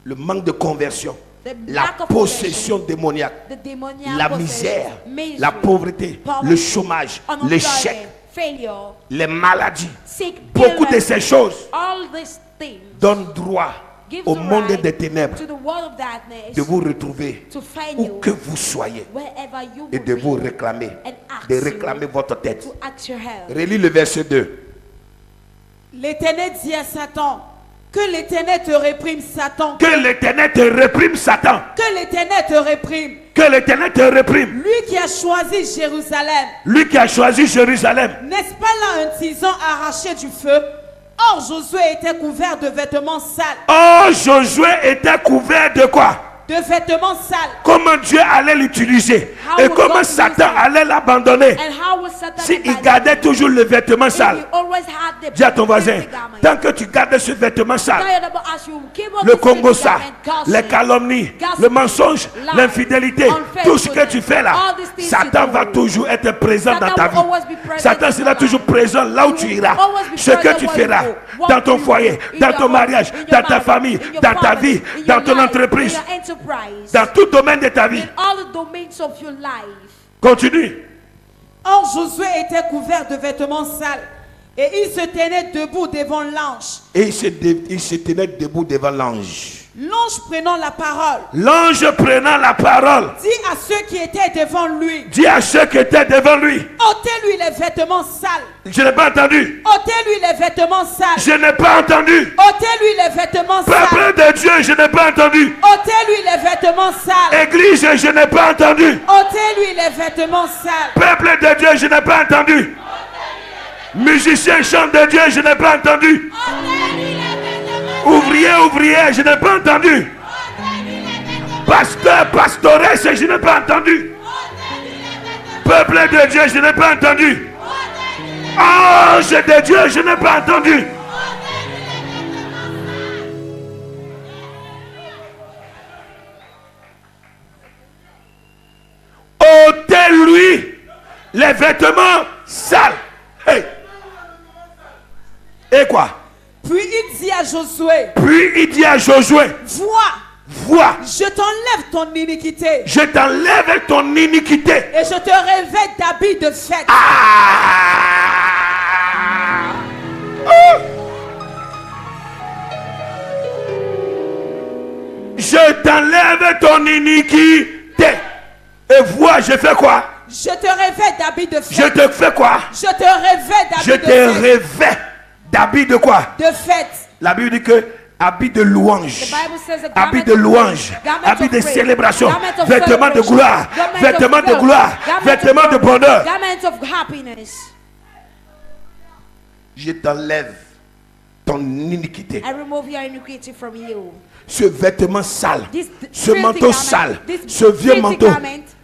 le manque de conversion, the la lack of possession démoniaque, the demoniac la possession, misère, misery, la pauvreté, poverty, le chômage, unemployment, l'échec, failure, les maladies. sick, Beaucoup de illness, ces choses all these things donnent droit give au the monde right des ténèbres to the world of darkness de vous retrouver to find où you que vous soyez wherever you et will de vous be réclamer, and ask de you réclamer votre tête. to ask your help. Relis le verset 2. L'Éternel dit à Satan, que l'Éternel te réprime, Satan. Que l'Éternel te réprime, Satan. Que l'Éternel te réprime. Que l'Éternel te réprime. Lui qui a choisi Jérusalem. Lui qui a choisi Jérusalem. N'est-ce pas là un tison arraché du feu? Or Josué était couvert de vêtements sales. Oh, Josué était couvert de quoi? De vêtements sales. Comment Dieu allait l'utiliser How et would comment God Satan use him? allait l'abandonner And how will Satan s'il abandon gardait you? toujours le vêtement If sale. you always had the Dis à ton voisin, filthy garment. tant que tu gardes ce vêtement sale, Tired about as you keep up le this Congo filthy ça, garment, gossip, les calomnies, gossip, le mensonge, lies, l'infidélité, tout ce que tu fais là, all these things Satan you va do. toujours être présent Satan dans ta will vie. always be present Satan in sera your toujours life. présent là où He tu will iras. always be Ce que present tu where you feras go. What dans ton you foyer, do, in dans your ton home, mariage, in your dans ta marriage, famille, in your dans ta family, vie, in dans your ton life, entreprise, in your enterprise, dans tout domaine de ta vie. in all the domains of your life. Continue. Or Josué était couvert de vêtements sales. Et il se tenait debout devant l'ange. Et il se tenait debout devant l'ange. L'ange L'ange prenant la parole. L'ange prenant la parole. Dit à ceux qui étaient devant lui. Dit à ceux qui étaient devant lui. Ôtez-lui les vêtements sales. Je n'ai pas entendu. Ôtez-lui les vêtements sales. Je n'ai pas entendu. Ôtez-lui les vêtements sales. Peuple de Dieu, je n'ai pas entendu. Ôtez-lui les vêtements sales. Église, je n'ai pas entendu. Ôtez-lui les vêtements sales. Peuple de Dieu, je n'ai pas entendu. Musicien, chant de Dieu, je n'ai pas entendu. Ouvrier, ouvrier, je n'ai pas entendu. Pasteur, pastoresse, je n'ai pas entendu. Peuple de Dieu, je n'ai pas entendu. Ange de Dieu, je n'ai pas entendu. Ôtez-lui les vêtements sales. Hey. Et quoi? Puis il dit à Josué. Puis il dit à Josué. Vois. Je t'enlève ton iniquité. Je t'enlève ton iniquité. Et je te revêt d'habits de fête. Je t'enlève ton iniquité. Et vois, je fais quoi? Je te revêt d'habits de fête. Je te fais quoi? Je te revêt d'habits de fête. Je te revêt d'habits de quoi? De fête. La Bible dit que habits de louange, habits de louange, habits de célébration, vêtements de gloire, vêtements de gloire, vêtements de bonheur. Je t'enlève ton iniquité. Ce vêtement sale, ce manteau sale, ce vieux manteau,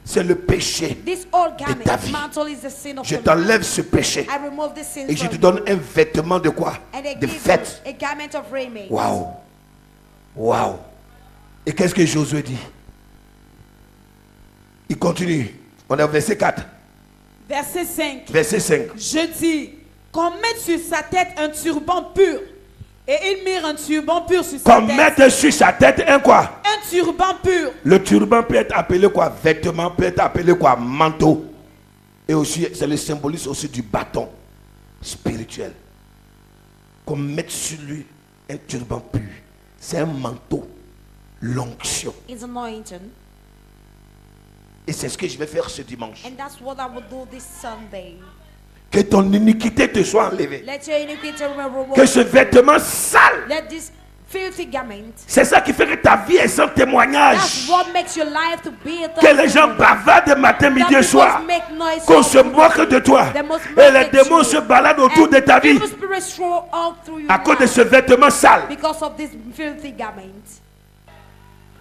c'est le péché de ta vie. Je t'enlève ce péché et je te donne un vêtement de quoi? De fête. Waouh. Waouh. Et qu'est-ce que Josué dit? Il continue. On est au verset 4. Verset 5. Verset 5. Je dis qu'on mette sur sa tête un turban pur. Et ils mirent un turban pur sur sa tête. Qu'on mette sur sa tête un quoi? Un turban pur. Le turban peut être appelé quoi? Vêtement, peut être appelé quoi? Manteau. Et aussi, c'est le symbolisme aussi du bâton spirituel. Qu'on mette sur lui un turban pur. C'est un manteau. L'onction. Et c'est ce que je vais faire ce dimanche. And that's what I will do this Sunday. Que ton iniquité te soit enlevée. Let your iniquity be removed. Que ce vêtement sale. Let this filthy garment. C'est ça qui fait que ta vie est sans témoignage. That's what makes your life to be a Que les gens bavardent matin, midi et soir. Qu'on se moque de toi. Et les démons se baladent autour de ta vie. À cause de ce vêtement sale. Because of this filthy garment.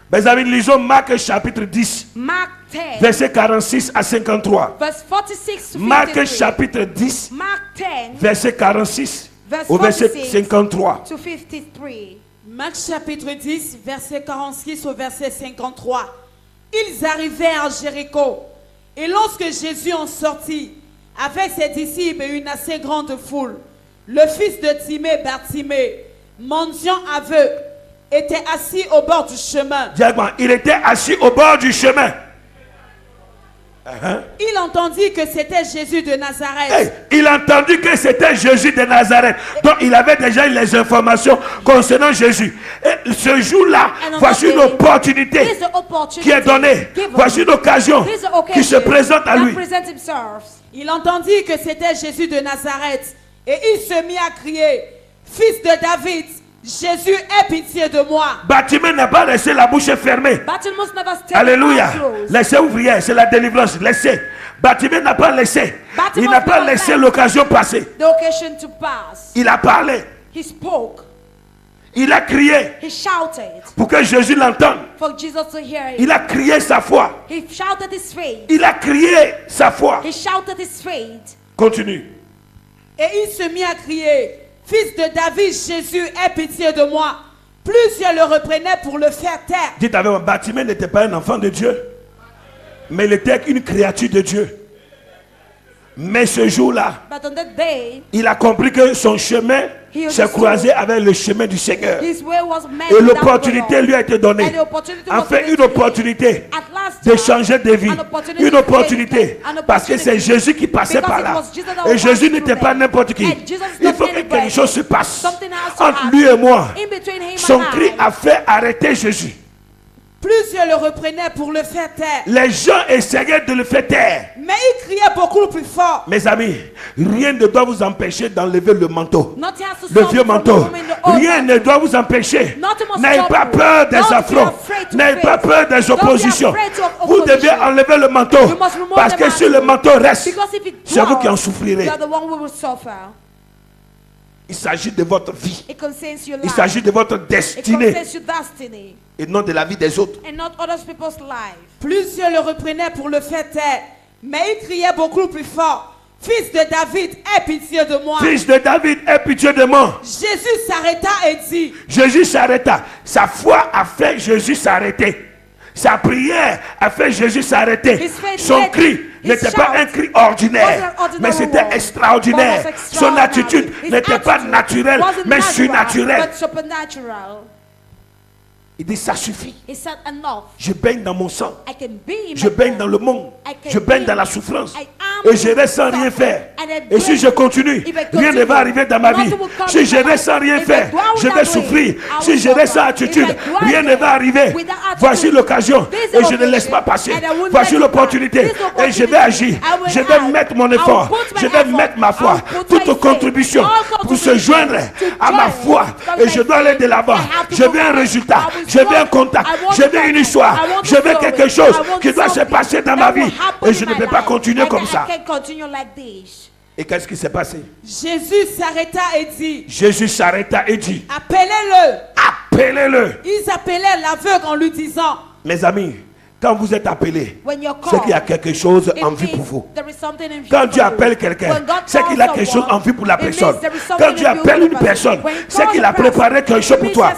Mes amis, lisons Marc chapitre 10. Mark 10. Verset 46 à 53. Verse 46 to 53. Marc chapitre 10. Mark 10. Verset 46 Verse au verset 46 53. to 53. Marc chapitre 10, verset 46 au verset 53. Ils arrivèrent à Jéricho. Et lorsque Jésus en sortit, avec ses disciples et une assez grande foule, le fils de Timée, Bartimée, mendiant aveugle, était assis au bord du chemin. Il était assis au bord du chemin. Il entendit que c'était Jésus de Nazareth. Hey, il entendit que c'était Jésus de Nazareth. Donc il avait déjà les informations concernant Jésus. Et ce jour-là, voici une opportunité qui est donnée. Voici une occasion qui se présente à lui. Il entendit que c'était Jésus de Nazareth. Et il se mit à crier, fils de David, Jésus, aie pitié de moi. Bartimée n'a pas laissé la bouche fermée. Alléluia. Laissez ouvrier, c'est la délivrance. Laissez. Bartimée n'a pas laissé. Il n'a pas laissé l'occasion passer. Il a parlé. Il a crié pour que Jésus l'entende. Il a crié sa foi. Il a crié sa foi. Continue. Et il se mit à crier, fils de David, Jésus, aie pitié de moi. Plusieurs le reprenaient pour le faire taire. Dites avec moi, Bartimée n'était pas un enfant de Dieu, mais il était une créature de Dieu. Mais ce jour-là, il a compris que son chemin s'est croisé avec le chemin du Seigneur. Et l'opportunité lui a été donnée. Enfin, une opportunité de changer de vie. Une opportunité. Parce que c'est Jésus qui passait par là. Et Jésus n'était pas n'importe qui. Il faut que quelque chose se passe. Entre lui et moi, son cri a fait arrêter Jésus. Plusieurs le reprenaient pour le faire taire. Les gens essayaient de le faire taire. Mais il criait beaucoup plus fort. Mes amis, rien ne doit vous empêcher d'enlever le manteau. Le vieux manteau. Rien ne doit vous empêcher. N'ayez pas peur des affronts. N'ayez pas peur des oppositions. Vous devez enlever le manteau. Parce que si le manteau reste, c'est vous qui en souffrirez. Il s'agit de votre vie. Il s'agit de votre destinée. Et non de la vie des autres. Plusieurs le reprenaient pour le faire taire. Mais il criait beaucoup plus fort. Fils de David, aie pitié de moi. Fils de David, aie pitié de moi. Jésus s'arrêta et dit. Jésus s'arrêta. Sa foi a fait Jésus s'arrêter. Sa prière a fait Jésus s'arrêter. Son cri n'était pas un cri ordinaire, mais c'était extraordinaire. Son attitude n'était pas naturelle, mais surnaturelle. Il dit ça suffit. Je baigne dans mon sang. Je baigne dans le monde. Je baigne dans la souffrance. Et je reste sans rien faire. Et si je continue, rien ne va arriver dans ma vie. Si je reste sans rien faire, je vais souffrir. Si je reste sans attitude, rien ne va arriver. Voici l'occasion et je ne laisse pas passer. Voici l'opportunité et je vais agir. Je vais mettre mon effort. Je vais mettre ma foi. Toute contribution pour se joindre à ma foi. Et je dois aller de l'avant. Je veux un résultat. Je veux un contact. Je veux une histoire. Je veux quelque chose qui doit se passer dans ma vie. Et je ne peux pas continuer comme ça. Et qu'est-ce qui s'est passé? Jésus s'arrêta et dit. Jésus s'arrêta et dit. Appelez-le. Appelez-le. Ils appelaient l'aveugle en lui disant. Mes amis, quand vous êtes appelé, c'est qu'il y a quelque chose en vue pour vous. Quand Dieu appelle quelqu'un, c'est qu'il a quelque chose en vue pour la personne. Quand Dieu appelle une personne, c'est qu'il a préparé quelque chose pour toi.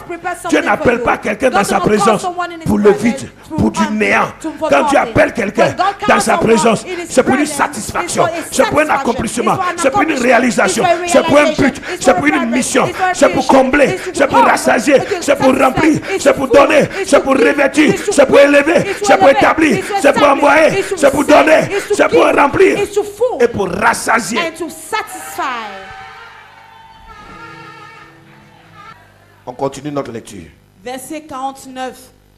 Dieu n'appelle pas quelqu'un dans sa présence pour le vide, pour du néant. Quand Dieu appelle quelqu'un dans sa présence, c'est pour une satisfaction, c'est pour un accomplissement, c'est pour une réalisation, c'est pour un but, c'est pour une mission, c'est pour combler, c'est pour rassasier, c'est pour remplir, c'est pour donner, c'est pour revêtir, c'est pour élever, c'est pour établir, c'est pour envoyer, c'est pour donner, c'est pour remplir et pour rassasier. On continue notre lecture. Verset 49.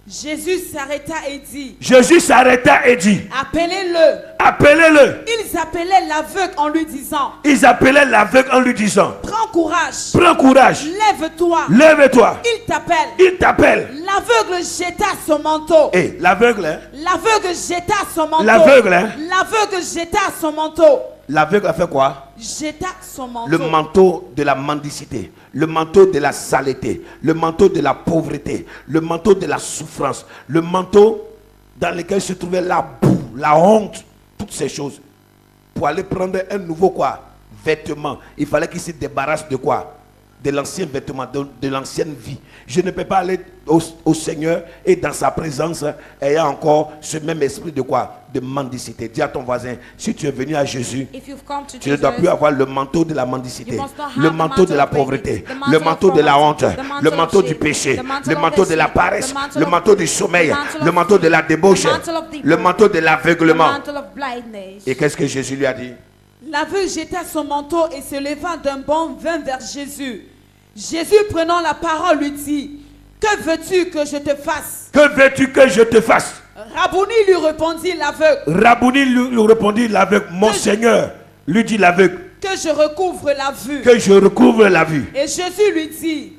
Jésus s'arrêta et dit. Jésus s'arrêta et dit. Appelez-le. Appelez-le. Ils appelaient l'aveugle en lui disant. Ils appelaient l'aveugle en lui disant. Prends courage. Prends courage. Lève-toi. Lève-toi. Il t'appelle. Il t'appelle. L'aveugle jeta son manteau. Et l'aveugle, hein? L'aveugle jeta son manteau. L'aveugle, hein? L'aveugle jeta son manteau. L'aveugle a fait quoi? Jeta son manteau. Le manteau de la mendicité, le manteau de la saleté, le manteau de la pauvreté, le manteau de la souffrance, le manteau dans lequel se trouvait la boue, la honte, toutes ces choses. Pour aller prendre un nouveau quoi? Vêtement. Il fallait qu'il se débarrasse de quoi? De l'ancien vêtement, de l'ancienne vie. Je ne peux pas aller au Seigneur et dans sa présence ayant encore ce même esprit de quoi? De mendicité. Dis à ton voisin, si tu es venu à Jésus, tu ne dois plus avoir le manteau de la mendicité, le manteau de la pauvreté, le manteau de la honte, le manteau du péché, le manteau de la paresse, le manteau du sommeil, le manteau de la débauche, le manteau de l'aveuglement. Et qu'est-ce que Jésus lui a dit? L'aveugle jeta son manteau et se levant d'un bond vint vers Jésus. Jésus prenant la parole lui dit, que veux-tu que je te fasse? Que veux-tu que je te fasse? Rabouni lui répondit l'aveugle. Rabouni lui répondit l'aveugle. Mon Seigneur, lui dit l'aveugle. Que je recouvre la vue. Que je recouvre la vue. Et Jésus lui dit,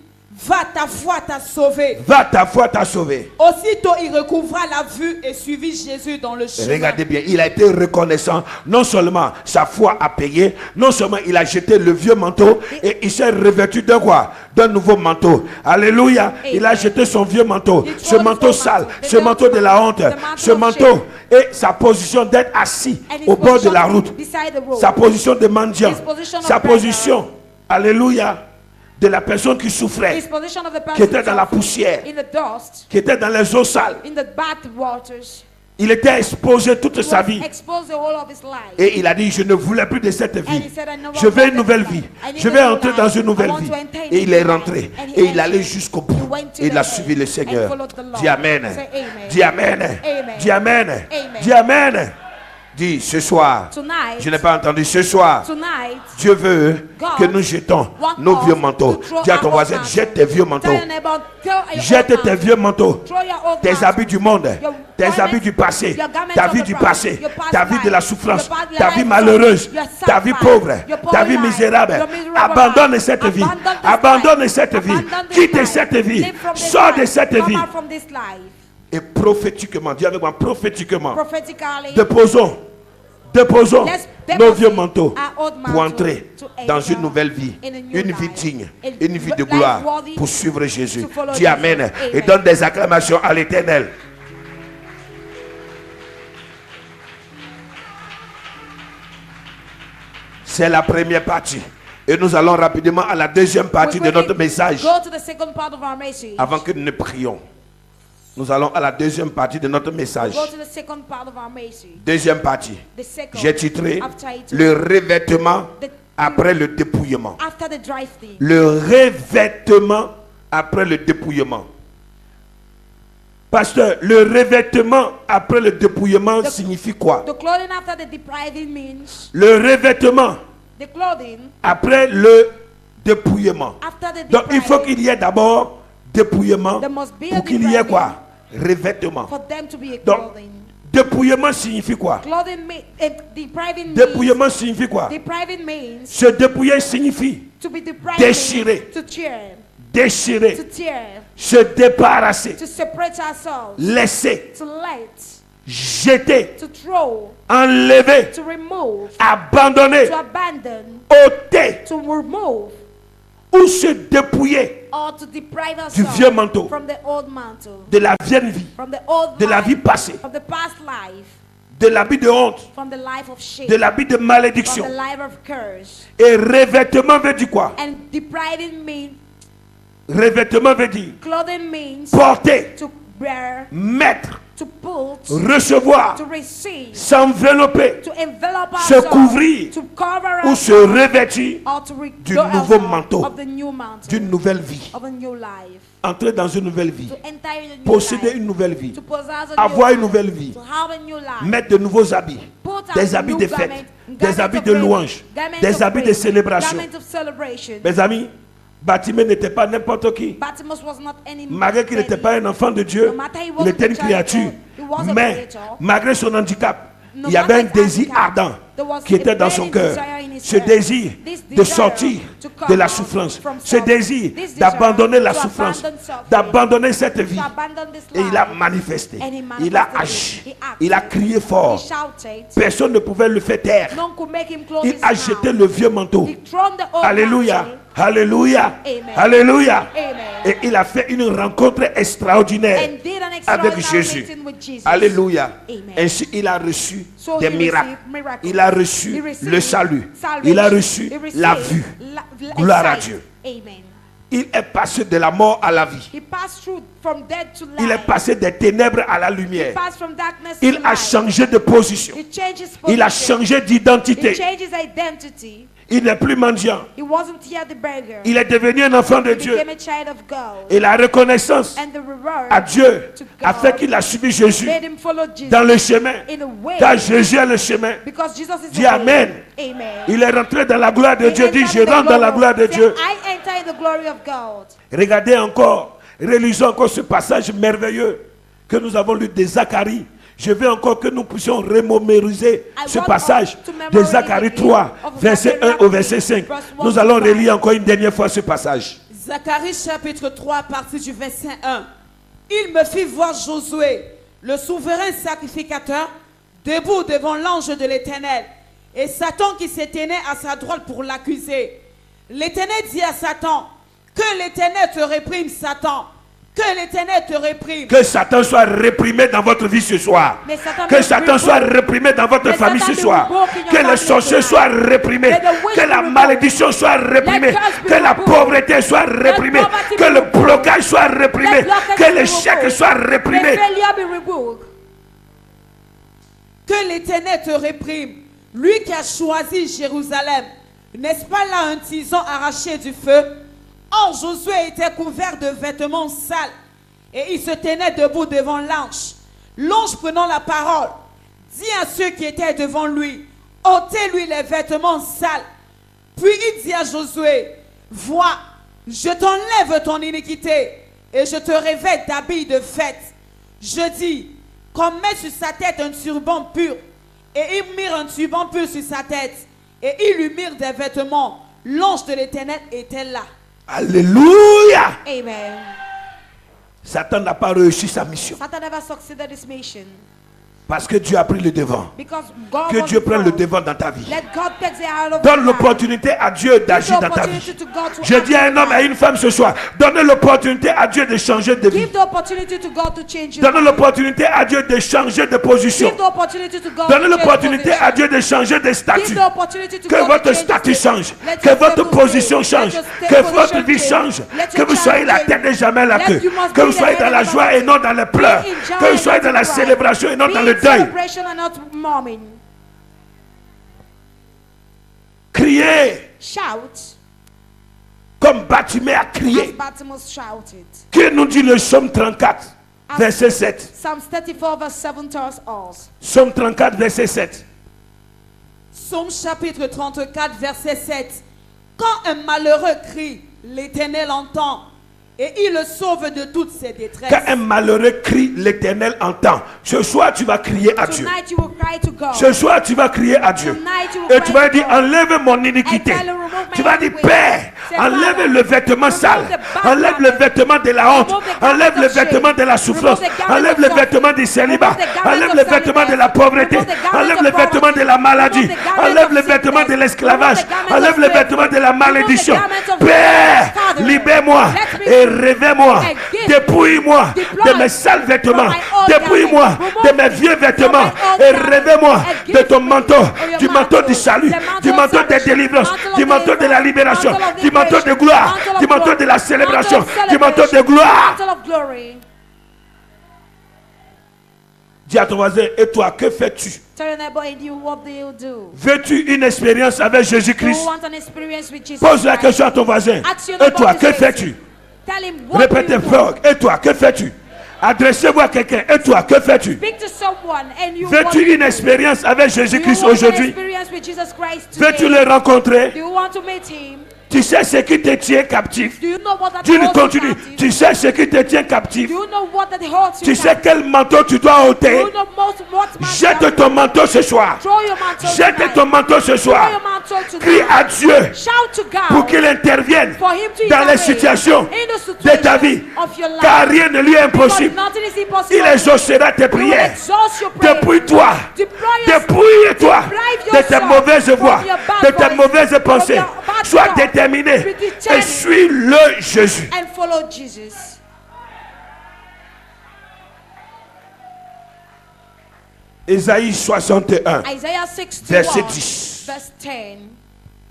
va, ta foi t'a sauvé. Va, ta foi t'a sauvé. Aussitôt il recouvra la vue et suivit Jésus dans le chemin. Regardez bien, il a été reconnaissant. Non seulement sa foi a payé, non seulement il a jeté le vieux manteau et il s'est revêtu de quoi? D'un nouveau manteau. Alléluia. Il a jeté son vieux manteau, ce manteau sale, ce manteau de la honte, ce manteau et sa position d'être assis au bord de la route, sa position de mendiant, sa position, alléluia, de la personne qui souffrait, qui était dans la poussière, qui était dans les eaux sales. Il était exposé toute sa vie. Et il a dit, je ne voulais plus de cette vie. Je veux une nouvelle vie. Je vais entrer dans une nouvelle vie. Et il est rentré. Et il allait jusqu'au bout. Et il a suivi le Seigneur. Dis Amen. Dis Amen. Dis Amen. Amen. Dis Amen. Dis ce soir. Tonight, Je n'ai pas entendu. Ce soir, tonight, Dieu veut God que nous jetons want nos us vieux manteaux. to throw Dis à ton our voisin, old jette tes vieux manteaux. Tell your neighbor, throw your Jette old tes mantle. vieux manteaux. Throw your old Tes mantle. habits du monde, Your tes garments, habits du passé, your garments ta of vie the du past, passé, your past ta vie de la life, souffrance, your ta life vie of malheureuse, your ta vie sacrifice, pauvre, your poor ta vie life, misérable. your miserable Abandonne life. cette vie. Abandon this Abandonne life. cette vie. Abandon this Quitte life. cette vie. Live from this Sors de life. cette Come vie. out from this life. Et prophétiquement, dis avec moi, prophétiquement, Prophetically, déposons let's nos deposit vieux manteaux our old pour mantle entrer to dans enter une nouvelle vie, in a new une vie life, digne, a une vie de life gloire worthy pour suivre Jésus. to follow Dis Jesus. Amen et Amen. donne des acclamations à l'Éternel. C'est la première partie. Et nous allons rapidement à la deuxième partie de notre message. Go to the second part of our message. Avant que nous ne prions, nous allons à la deuxième partie de notre message. Go to the second part of our message. Deuxième partie. The second. J'ai titré I've titled le revêtement the- après le dépouillement. After the driving. Le revêtement après le dépouillement. Pasteur, le revêtement après le dépouillement signifie quoi? The clothing after the depriving means Le revêtement the clothing après le dépouillement. after the Donc il faut depriving qu'il y ait d'abord dépouillement There must be a pour qu'il y ait quoi? Revêtement. for them to be a Donc clothing. dépouillement signifie quoi? Clothing depriving means Dépouillement signifie quoi? depriving means Se dépouiller signifie to be deprived Déchirer. to tear, déchirer, to tear, se débarrasser, to separate ourselves, laisser, to let, jeter, to throw, enlever, to remove, abandonner, to abandon, ôter to remove, ou se dépouiller or to deprive du vieux ourselves manteau, from the old mantle, de la vieille vie, from the old de la vie life, passée, from the past life, de l'habit de honte, from the life of shame, de l'habit de from malédiction. the life of curse. Et revêtement veut dire quoi? And depriving means, Revêtement veut dire clothing means porter, to bear, mettre, to put, recevoir, to receive, s'envelopper, to envelop se ourselves, couvrir to cover ou se ourselves, revêtir or to du go nouveau ourselves manteau, of the new mantle, d'une nouvelle vie. of a new life, Entrer dans une nouvelle vie, to enter in a new posséder life, une nouvelle vie, to possess a avoir new une life, nouvelle vie, to have a new life, mettre de nouveaux habits, put on des a habits new de fête, garment, des garment habits of de praise, louange, garment des of habits de praise, célébration. garment of celebration. Mes amis, Bartimée n'était pas n'importe qui. Bartimaeus was not any Malgré qu'il n'était pas un enfant de Dieu, No matter he il wasn't était a une child of créature. God, he was a Mais creator. malgré son handicap, No il y avait un matter his désir handicap, ardent there was qui a était dans son burning cœur. desire in his Ce heart. désir This de desire sortir to come de la out souffrance. from Ce suffering. désir This desire d'abandonner la to souffrance, abandon suffering, d'abandonner cette vie. to abandon this Et il a life. manifesté. And he Il a manifested agi. it. He acted. Il a crié fort. He shouted. Personne ne pouvait le faire taire. None could make him close Il his a mouth. jeté le vieux manteau. He thrown the old Alléluia. mantle. Alléluia. Amen. Alléluia. Amen. Et il a fait une rencontre extraordinaire And did an avec extraordinary Jésus. meeting with Jesus. Alléluia. Amen. Ainsi, il a reçu So des he miracles. received miracles. Il a reçu He received le salut. salvation. Il a reçu He received la vue. la Gloire à sight. Dieu. Amen. Il est passé de la mort à la vie. He passed through from death to life. Il est passé des ténèbres à la He lumière. passed from darkness Il to a light. changé de position. He changed his Il a position. changé He d'identité. changed his identity. Il n'est plus mendiant. He wasn't here the beggar. Il est devenu un enfant de He Dieu. became a child of God. Et la reconnaissance And the reward à Dieu to a God fait qu'il a suivi Jésus made him follow Jesus dans le chemin. in a way. Car Jésus est le chemin. Because Jesus is Dis the way. Amen. Amen. Il est rentré dans la gloire de He Dieu. Dis, entered je in the rentre dans la glory gloire of- de Say, Dieu. I enter in the glory of God. Regardez encore, relisons encore ce passage merveilleux que nous avons lu de Zacharie. Je veux encore que nous puissions remémoriser ce want passage us to de memorize Zacharie the 3, of verset 1 au verset 5. verse 1 Nous to allons 5. relire encore une dernière fois ce passage. Zacharie chapitre 3, à partir du verset 1. Il me fit voir Josué, le souverain sacrificateur, debout devant l'ange de l'Éternel, et Satan qui s'éteignait à sa droite pour l'accuser. L'Éternel dit à Satan, que l'Éternel te réprime, Satan, que l'Éternel te réprime. Que Satan soit réprimé dans votre vie ce soir. Mais Satan Que be Satan rebuked. soit réprimé dans votre Mais famille Satan ce be soir. rebuked in your Que les family sorciers tonight. soient réprimés. Let the witch Que la be rebuked. malédiction soit réprimée. Let curse be Que la rebuked. pauvreté soit réprimée. poverty Que be le rebuked. blocage soit réprimé. Let blockage Que be l'échec rebuked. soit Let réprimé. failure be rebuked. Que l'Éternel te réprime, lui qui a choisi Jérusalem. N'est-ce pas là un tison arraché du feu? Or Josué était couvert de vêtements sales et il se tenait debout devant l'ange. L'ange prenant la parole dit à ceux qui étaient devant lui, ôtez-lui les vêtements sales. Puis il dit à Josué, vois, je t'enlève ton iniquité et je te revêt d'habits de fête. Je dis, qu'on met sur sa tête un turban pur. Et ils mirent un turban pur sur sa tête. Et ils lui mirent des vêtements. L'ange de l'Éternel était là. Alléluia. Amen. Satan n'a pas réussi sa mission. Satan never succeeded his mission. Parce que Dieu a pris le devant. Because God Que Dieu prenne le devant dans ta vie. Let God take the hand of Donne l'opportunité à Dieu d'agir dans ta vie. Je dis à un homme et à une femme ce soir, donnez l'opportunité à Dieu de changer de vie. Give the opportunity to God to change you. Donnez l'opportunité à Dieu de changer de position. Give the opportunity to God Donnez to change l'opportunité position. à Dieu de changer de statut. Give the opportunity to Que God votre to change statut position. change. Let Que your votre status position change. change. Let your Que position votre vie change. change. Let Que your vous soyez la child tête et jamais la Let queue. you must Que be vous the soyez head dans and la not joie the et non dans les pleurs. Be in joy Que vous and soyez not dans in la cry. célébration et non Be dans in le deuil. celebration and not mourning. Criez Shout comme Bartimée a as crié. Bartimaeus shouted. Que nous dit le psaume 34, verset 7. Psalms 34 verse 7 tells us. Psaume 34, verset 7. Psaume chapitre 34, verset 7. Quand un malheureux crie, l'Éternel entend et il le sauve de toutes ses détresses. Quand un malheureux crie, l'Éternel entend. Ce soir, tu vas crier à Dieu. Tonight you will cry to God. Ce soir, tu vas crier à Dieu. Tonight you will Et tu cry vas to dire, God. enlève mon iniquité. And tell him, remove my Tu vas dire, iniquity. Père, Say, enlève Father, le vêtement sale. remove the bad Enlève le garment. vêtement de la honte. Remove the garment Enlève le of shame. vêtement de la souffrance. Remove the garment Enlève of le suffering. vêtement du célibat. Remove the garment Enlève of le vêtement de la celibacy. pauvreté. Remove the garment Enlève of le vêtement poverty. de la maladie. Remove the garment Enlève of le vêtement de sickness. l'esclavage. Remove the garment of Enlève le slavery. vêtement de la Remove the malédiction. garment of Père, Father, libère-moi let me et free. réveille-moi. And give Dépouille-moi deploy de mes sales vêtements. from my old Dépouille-moi garment. de mes vieux vêtements. From my old Et garment. réveille-moi And give de ton me manteau. your Du manteau mantle. du salut. The mantle Du of manteau de salvation. délivrance. Mantle of Du manteau de la deliverance. libération. Mantle of Du manteau de liberation. gloire. Mantle of Du manteau de la glory. célébration. Mantle of Du manteau de celebration. gloire. Mantle of glory. Dis à ton voisin, et toi, que fais-tu? Tell your neighbor, and you, what do you do? Veux-tu une expérience avec Do Jésus-Christ? you want an experience with Jesus Pose la Christ? question à ton voisin. Ask your Et neighbor toi, this que way. fais-tu? Tell him what do Répétez you do? fort. Et toi, que fais-tu? Adressez-vous à quelqu'un. Et toi, que fais-tu? Speak to someone and you what do Veux-tu you une do? expérience avec Do you Jésus-Christ want an aujourd'hui? experience with Jesus Christ Veux-tu today? le rencontrer? Do you want to meet him? Tu sais ce qui te tient captif. Do you know what that Tu lui holds you continues. captive? Tu sais ce qui te tient captif. Do you know what that holds you Tu sais captive? quel manteau tu dois Do ôter. you know what mantle Jette ton manteau ce soir. Throw your mantle Jette tonight. ton manteau ce Throw soir. your mantle Crie tonight. à Dieu Shout to God pour qu'il intervienne for him to dans les intervene situations in the de situation ta vie. of your life. Car rien ne lui est Because impossible. nothing is impossible. Il exaucera tes He will prières. exhaust your prayer. Dépouille-toi. Deploy Dépouille-toi Deprive de tes yourself mauvaises from voies, your bad de tes voices, mauvaises from pensées. your bad Sois thoughts. déterminé Be et determined. suis-le Jésus. and follow Jesus. Ésaïe 61, Isaiah 61 verset 10. verse 10.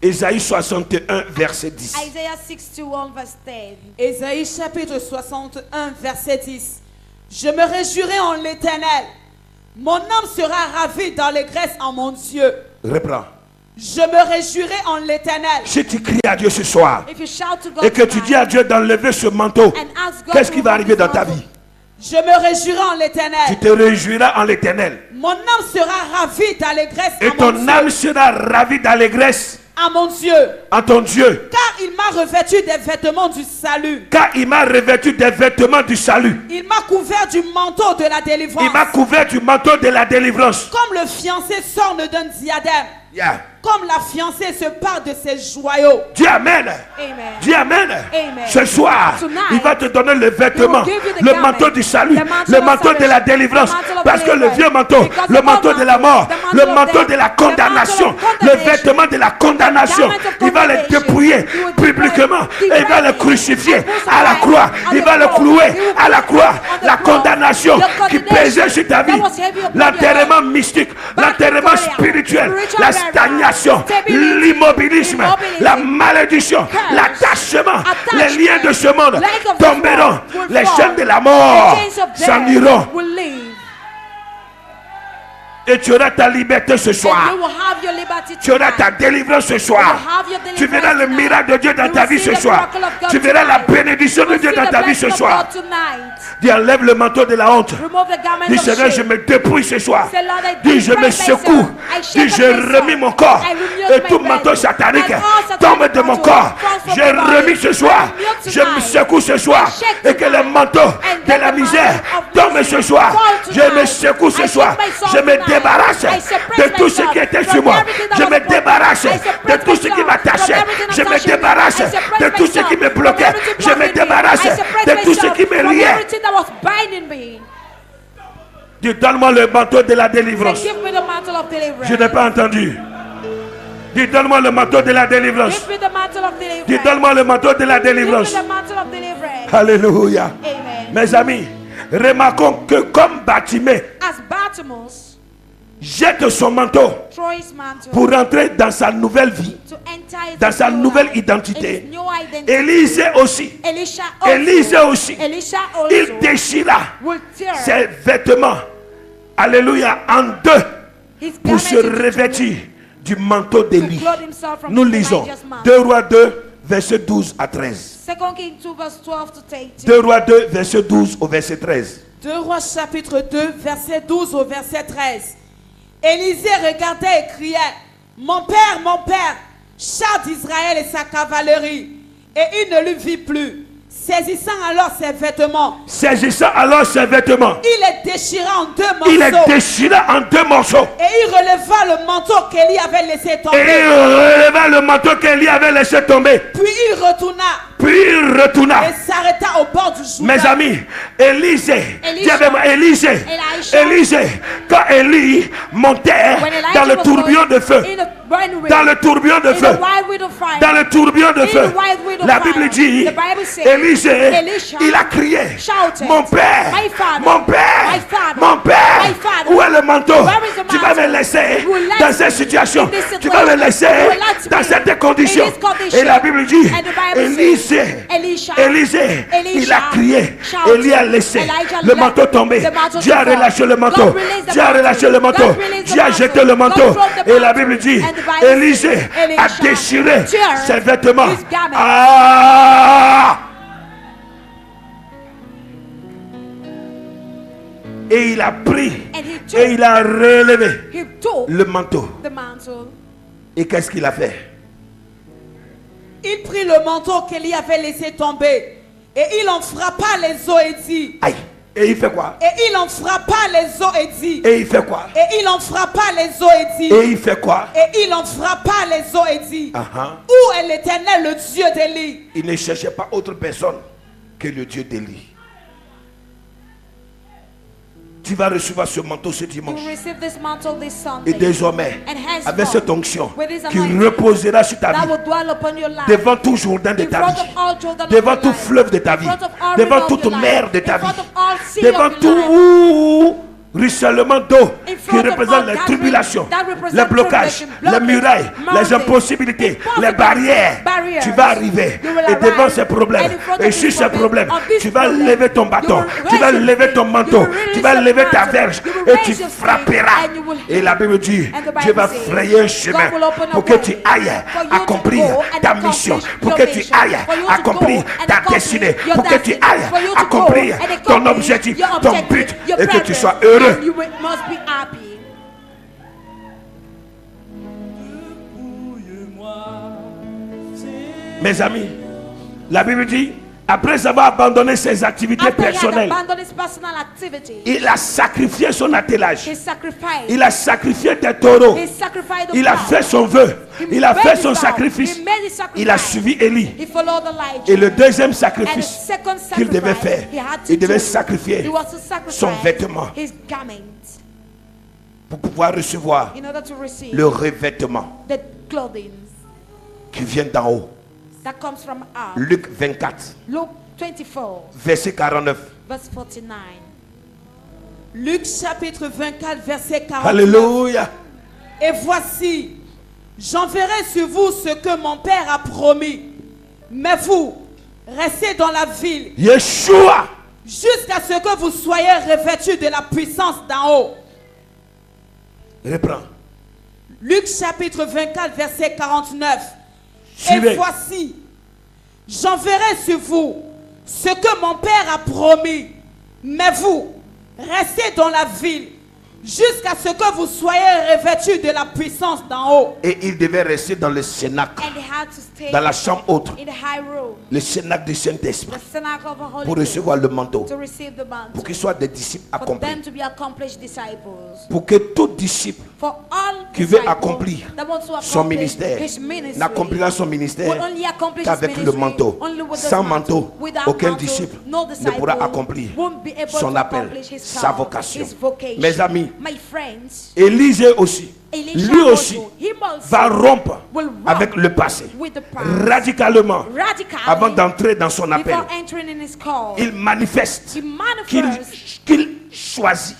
Ésaïe 61, verset 10. Isaiah 61 verse 10. Ésaïe chapitre 61, verset 10. Je me réjouirai en l'Éternel. Mon âme sera ravie dans l'allégresse en mon Dieu. Reprends. Je me réjouirai en l'Éternel. Si tu cries à Dieu ce soir If you shout to God et que tu dis à Dieu d'enlever ce manteau, and ask God qu'est-ce to qui va remove arriver this dans ta mantle, vie? Je me réjouirai en Tu l'Éternel. te réjouiras en l'Éternel. Mon âme sera ravie d'allégresse Et en mon ton Dieu. âme sera ravie d'allégresse À mon Dieu. en ton Dieu. Car il m'a revêtu des vêtements du salut. Car il m'a revêtu des vêtements du salut. Il m'a couvert du manteau de la délivrance. Il m'a couvert du manteau de la délivrance. Comme le fiancé s'orne d'un diadème. Yeah. Comme la fiancée se part de ses joyaux. Dis Amen. Amen. Dis Amen. Amen. Ce soir, Tonight, il va te donner le vêtement, he will give you the le garment, manteau du salut, the mantle le of manteau de la salvation, délivrance. the mantle of Parce que le deliverance. vieux manteau, Because le the manteau old de la mantle, mort, the mantle le of manteau death, de la the mantle of condamnation, le condemnation, vêtement de la condamnation, the garment of il va le condemnation. dépouiller He will deploy- publiquement et il va le crucifier and crucify à la croix. at Il the va le cross. clouer He will à la put croix. on the La cross. condamnation The qui condemnation pesait sur ta vie, that was heavy upon l'enterrement your life. mystique, Back l'enterrement to burial, spirituel, spiritual la burial, stagnation, stability, l'immobilisme, immobility, la malédiction, curse, l'attachement, les attachment, liens de ce monde leg of this tomberont, world will les fall. chaînes de la mort The chains of death s'en iront. will leave. Et tu auras ta liberté ce soir. And you will have your liberty Tu auras ta tonight. délivrance ce soir. Tu verras le miracle de Dieu dans ta vie ce soir. Tu verras la bénédiction de Dieu dans ta vie ce soir. Dis, enlève le manteau de la honte. Dis, Seigneur, je me dépouille ce soir. Dis, je me secoue. Dis, je remis mon corps. Et tout manteau satanique tombe de mon corps. Je remis ce soir. Je me secoue ce soir. Et que le manteau de la misère tombe ce soir. Je me secoue ce soir. Je me débarrasse de tout ce qui était sur moi. Je me débarrasse de tout ce qui m'attachait. Je me débarrasse de tout ce qui me bloquait. Je me débarrasse de tout ce qui me liait. Dis, donne-moi le manteau de la délivrance. Je n'ai pas entendu. Dis, donne-moi le manteau de la délivrance. Dis, donne-moi le manteau de la délivrance. Alléluia. Mes amis, remarquons que comme Bartimée jette son manteau pour entrer dans sa nouvelle vie, dans sa nouvelle identité, Élisée aussi, il déchira ses vêtements, alléluia, en deux pour se revêtir du manteau d'Élie. Nous lisons 2 Rois 2, verset 12 à 13. 2 Rois 2, verset 12 au verset 13. 2 Rois chapitre 2, verset 12 au verset 13. Élisée regardait et criait, mon père, char d'Israël et sa cavalerie. Et il ne lui vit plus. Saisissant alors ses vêtements, il les déchira en deux morceaux. Et il releva le manteau qu'Élie avait laissé tomber. Puis il retourna. Et s'arrêta au bord du Jourdain. Mes amis, Élisée, quand Élie montait dans le tourbillon de feu, la Bible dit, Élisée, il a crié, mon père, où est le manteau? Tu vas me laisser dans cette situation, tu vas me laisser dans cette condition. Et la Bible dit, Élisée, il a crié, Élie a laissé le manteau tomber. Dieu a relâché le manteau, Dieu a jeté le manteau. Et la Bible dit, Élisée a déchiré ses vêtements. Et il a pris et il a relevé le manteau. Et qu'est-ce qu'il a fait? Il prit le manteau qu'Élie avait laissé tomber et il en frappa les os et dit. Aïe. Et il fait quoi? Et il en frappa les os et dit. Et il fait quoi? Et il en frappa les os et dit. Et il fait quoi? Et il en frappa les os et dit. Où est l'Éternel, le Dieu d'Élie? Il ne cherchait pas autre personne que le Dieu d'Élie. Tu vas recevoir ce manteau ce dimanche. Et désormais, avec cette onction qui reposera sur ta vie, devant tout Jourdain de ta vie, devant tout fleuve de ta vie, devant toute mer de ta vie, devant tout ruissellement d'eau qui représente les tribulations, les blocages, les murailles, les impossibilités, les barrières. Tu vas arriver et devant ces problèmes et sur ces problèmes, tu vas lever ton bâton, tu vas lever ton manteau, tu vas lever ta verge et tu frapperas. Et la Bible dit, Dieu va frayer un chemin pour que tu ailles accomplir ta mission, pour que tu ailles accomplir ta destinée, pour que tu ailles accomplir ton objectif, ton but et que tu sois heureux. You must be happy. Mes amis, la Bible dit, après avoir abandonné ses activités personnelles, il a sacrifié son attelage, il a sacrifié des taureaux, il a fait son vœu, il a fait son sacrifice, il a suivi Élie. Et le deuxième sacrifice qu'il devait faire, il devait sacrifier son vêtement pour pouvoir recevoir le revêtement qui vient d'en haut. Luc 24, verset 49. Luc chapitre 24, verset 49. Alléluia. Et voici, j'enverrai sur vous ce que mon Père a promis. Mais vous, restez dans la ville. Yeshua. Jusqu'à ce que vous soyez revêtus de la puissance d'en haut. Reprends. Luc chapitre 24, verset 49. Suivez. Et voici, j'enverrai sur vous ce que mon Père a promis. Mais vous, restez dans la ville jusqu'à ce que vous soyez revêtus de la puissance d'en haut. Et il devait rester dans le cénacle, And they had to stay dans la chambre haute, in the high room, le cénacle du Saint-Esprit, the cenacle of the Holy pour Ghost, recevoir le manteau, to receive the mantle, pour qu'ils soient des disciples for accomplis, them to be accomplished disciples. pour que tout disciple For all qui veut disciples accomplir that want to son accomplish ministère his ministry n'accomplira son will ministère only accomplish qu'avec his le ministry manteau. only with Sans the manteau, Without aucun mantle, disciple no ne disciple pourra accomplir won't be able son to appel, accomplish his sa call, vocation. his vocation. Mes amis, My friends, Élisée aussi, Elisha lui aussi, also, him also va rompre will rock avec le passé, with the past, radicalement, radically, avant d'entrer dans son appel. before entering in his call. Il manifeste He manifests. qu'il choisit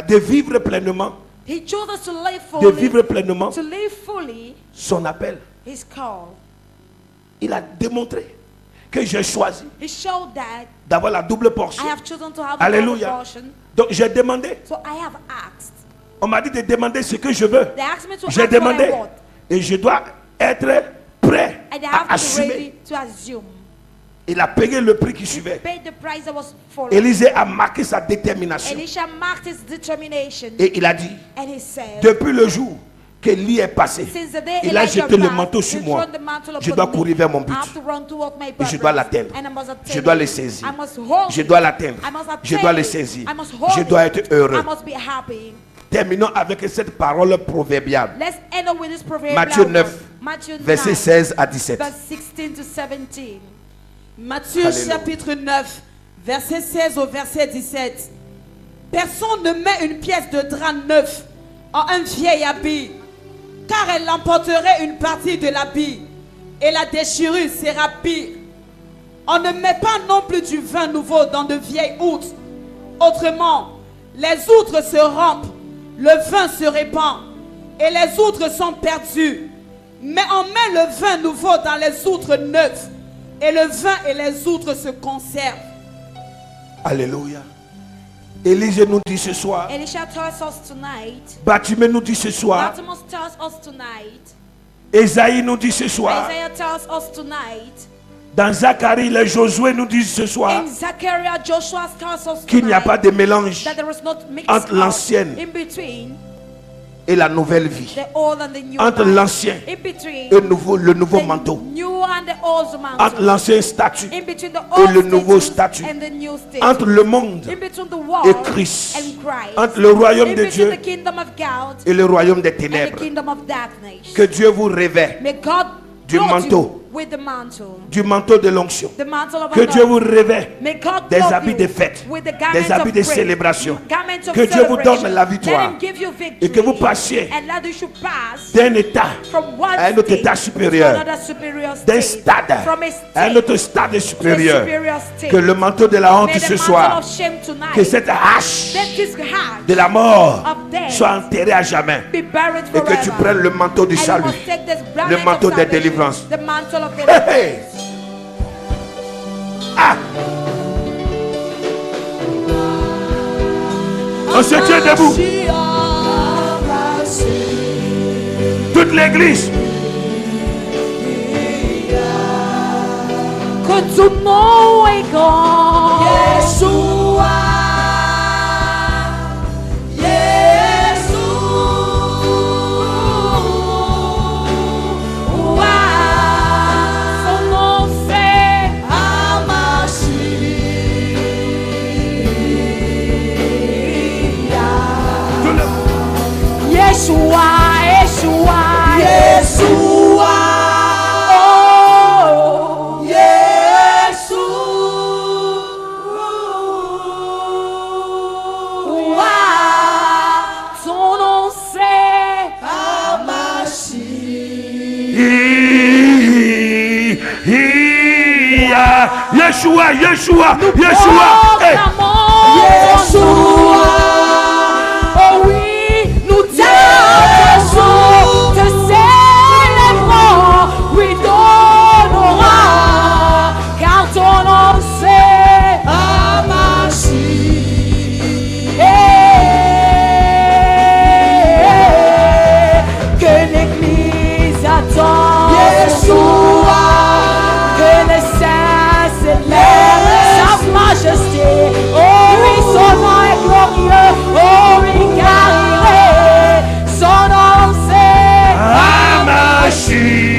de vivre pleinement, He chooses to live de fully, vivre pleinement to live fully son appel. his call. Il a démontré que j'ai choisi He showed that d'avoir la double portion. I have chosen to have a Alléluia. double portion. Donc j'ai demandé, So I have asked. on m'a dit de demander ce que je veux. They asked me to J'ai ask what demandé I want. et je dois être prêt And I à have to be assumer. ready to assume. Il a payé le prix qui suivait. Paid the price that was following. Élisée a marqué sa détermination Elisha marked his determination. et il a dit, And he said, depuis le jour qu'Élie est passé, since the day il a Elijah jeté le passed, manteau he sur moi. thrown the mantle Je upon dois me. courir vers mon I but. have to run towards my Et je purpose. dois l'atteindre. And I must attain Je dois it. le saisir. I must hold Je it. dois l'atteindre. I must Je attain dois le it. saisir. I must hold Je it. dois être heureux. I must be happy. Terminons avec cette parole proverbiale. Let's end up with this proverb. Matthieu 9, Matthew 9, Versets 16 à 17. verse 16 to 17. Matthieu Alléluia. chapitre 9, verset 16 au verset 17. Personne ne met une pièce de drap neuf en un vieil habit, car elle emporterait une partie de l'habit, et la déchirure sera pire. On ne met pas non plus du vin nouveau dans de vieilles outres. Autrement, les outres se rompent, le vin se répand, et les outres sont perdues. Mais on met le vin nouveau dans les outres neuves, et le vin et les outres se conservent. Alléluia. Élisée nous dit ce soir. Elisha tells us tonight. Bartimée nous dit ce soir. Bartimaeus tells us tonight. Ésaïe nous dit ce soir. Isaiah tells us tonight. Dans Zacharie, les Josué nous disent ce soir In Zechariah, Joshua tells us qu'il n'y a pas tonight de mélange that there is not mix entre l'ancienne in between et la nouvelle vie. the old and the new. Entre man. l'ancien In between et le nouveau the manteau. new and the old Entre mantle. l'ancien statut In between the et old le nouveau statute statut. and the new state. Entre le monde In between the world et Christ. and Christ. Entre le royaume In de between Dieu the kingdom of God et le royaume des and the ténèbres. kingdom of darkness. Que Dieu vous revêt May God du clothe manteau. you with the mantle. du manteau de l'onction. The mantle of Que Dieu vous anointing. revêt May God des clothe habits you de fête, with the garments des habits of de praise, célébration. garments of Que Dieu vous celebration. donne la victoire. Let him give you victory. Et que vous passiez And that you should pass d'un état from one à un autre state état supérieur, to another superior d'un state. stade From a à un state autre stade to a supérieur. superior state. Que le manteau de la honte May the ce mantle soir, of shame tonight, que cette hache that this heart de la mort of death soit enterrée à jamais. be buried Et forever. que tu prennes le manteau du And you salut. must take this Le garment manteau of de salvation, délivrance. The mantle of Hey, deliverance. hey. Ah. On se tient debout. Toute l'église. Que tout le monde est grand. Yeshua, Son nom c'est Tout le monde. Yeshua, Yeshua, Yeshua, Oh, son nom c'est Yeshua, Yeshua, Yeshua. Hey. Yeshua. Oh oui, nous t'aimons, te célébrons, oui t'honorons, car ton nom c'est machine.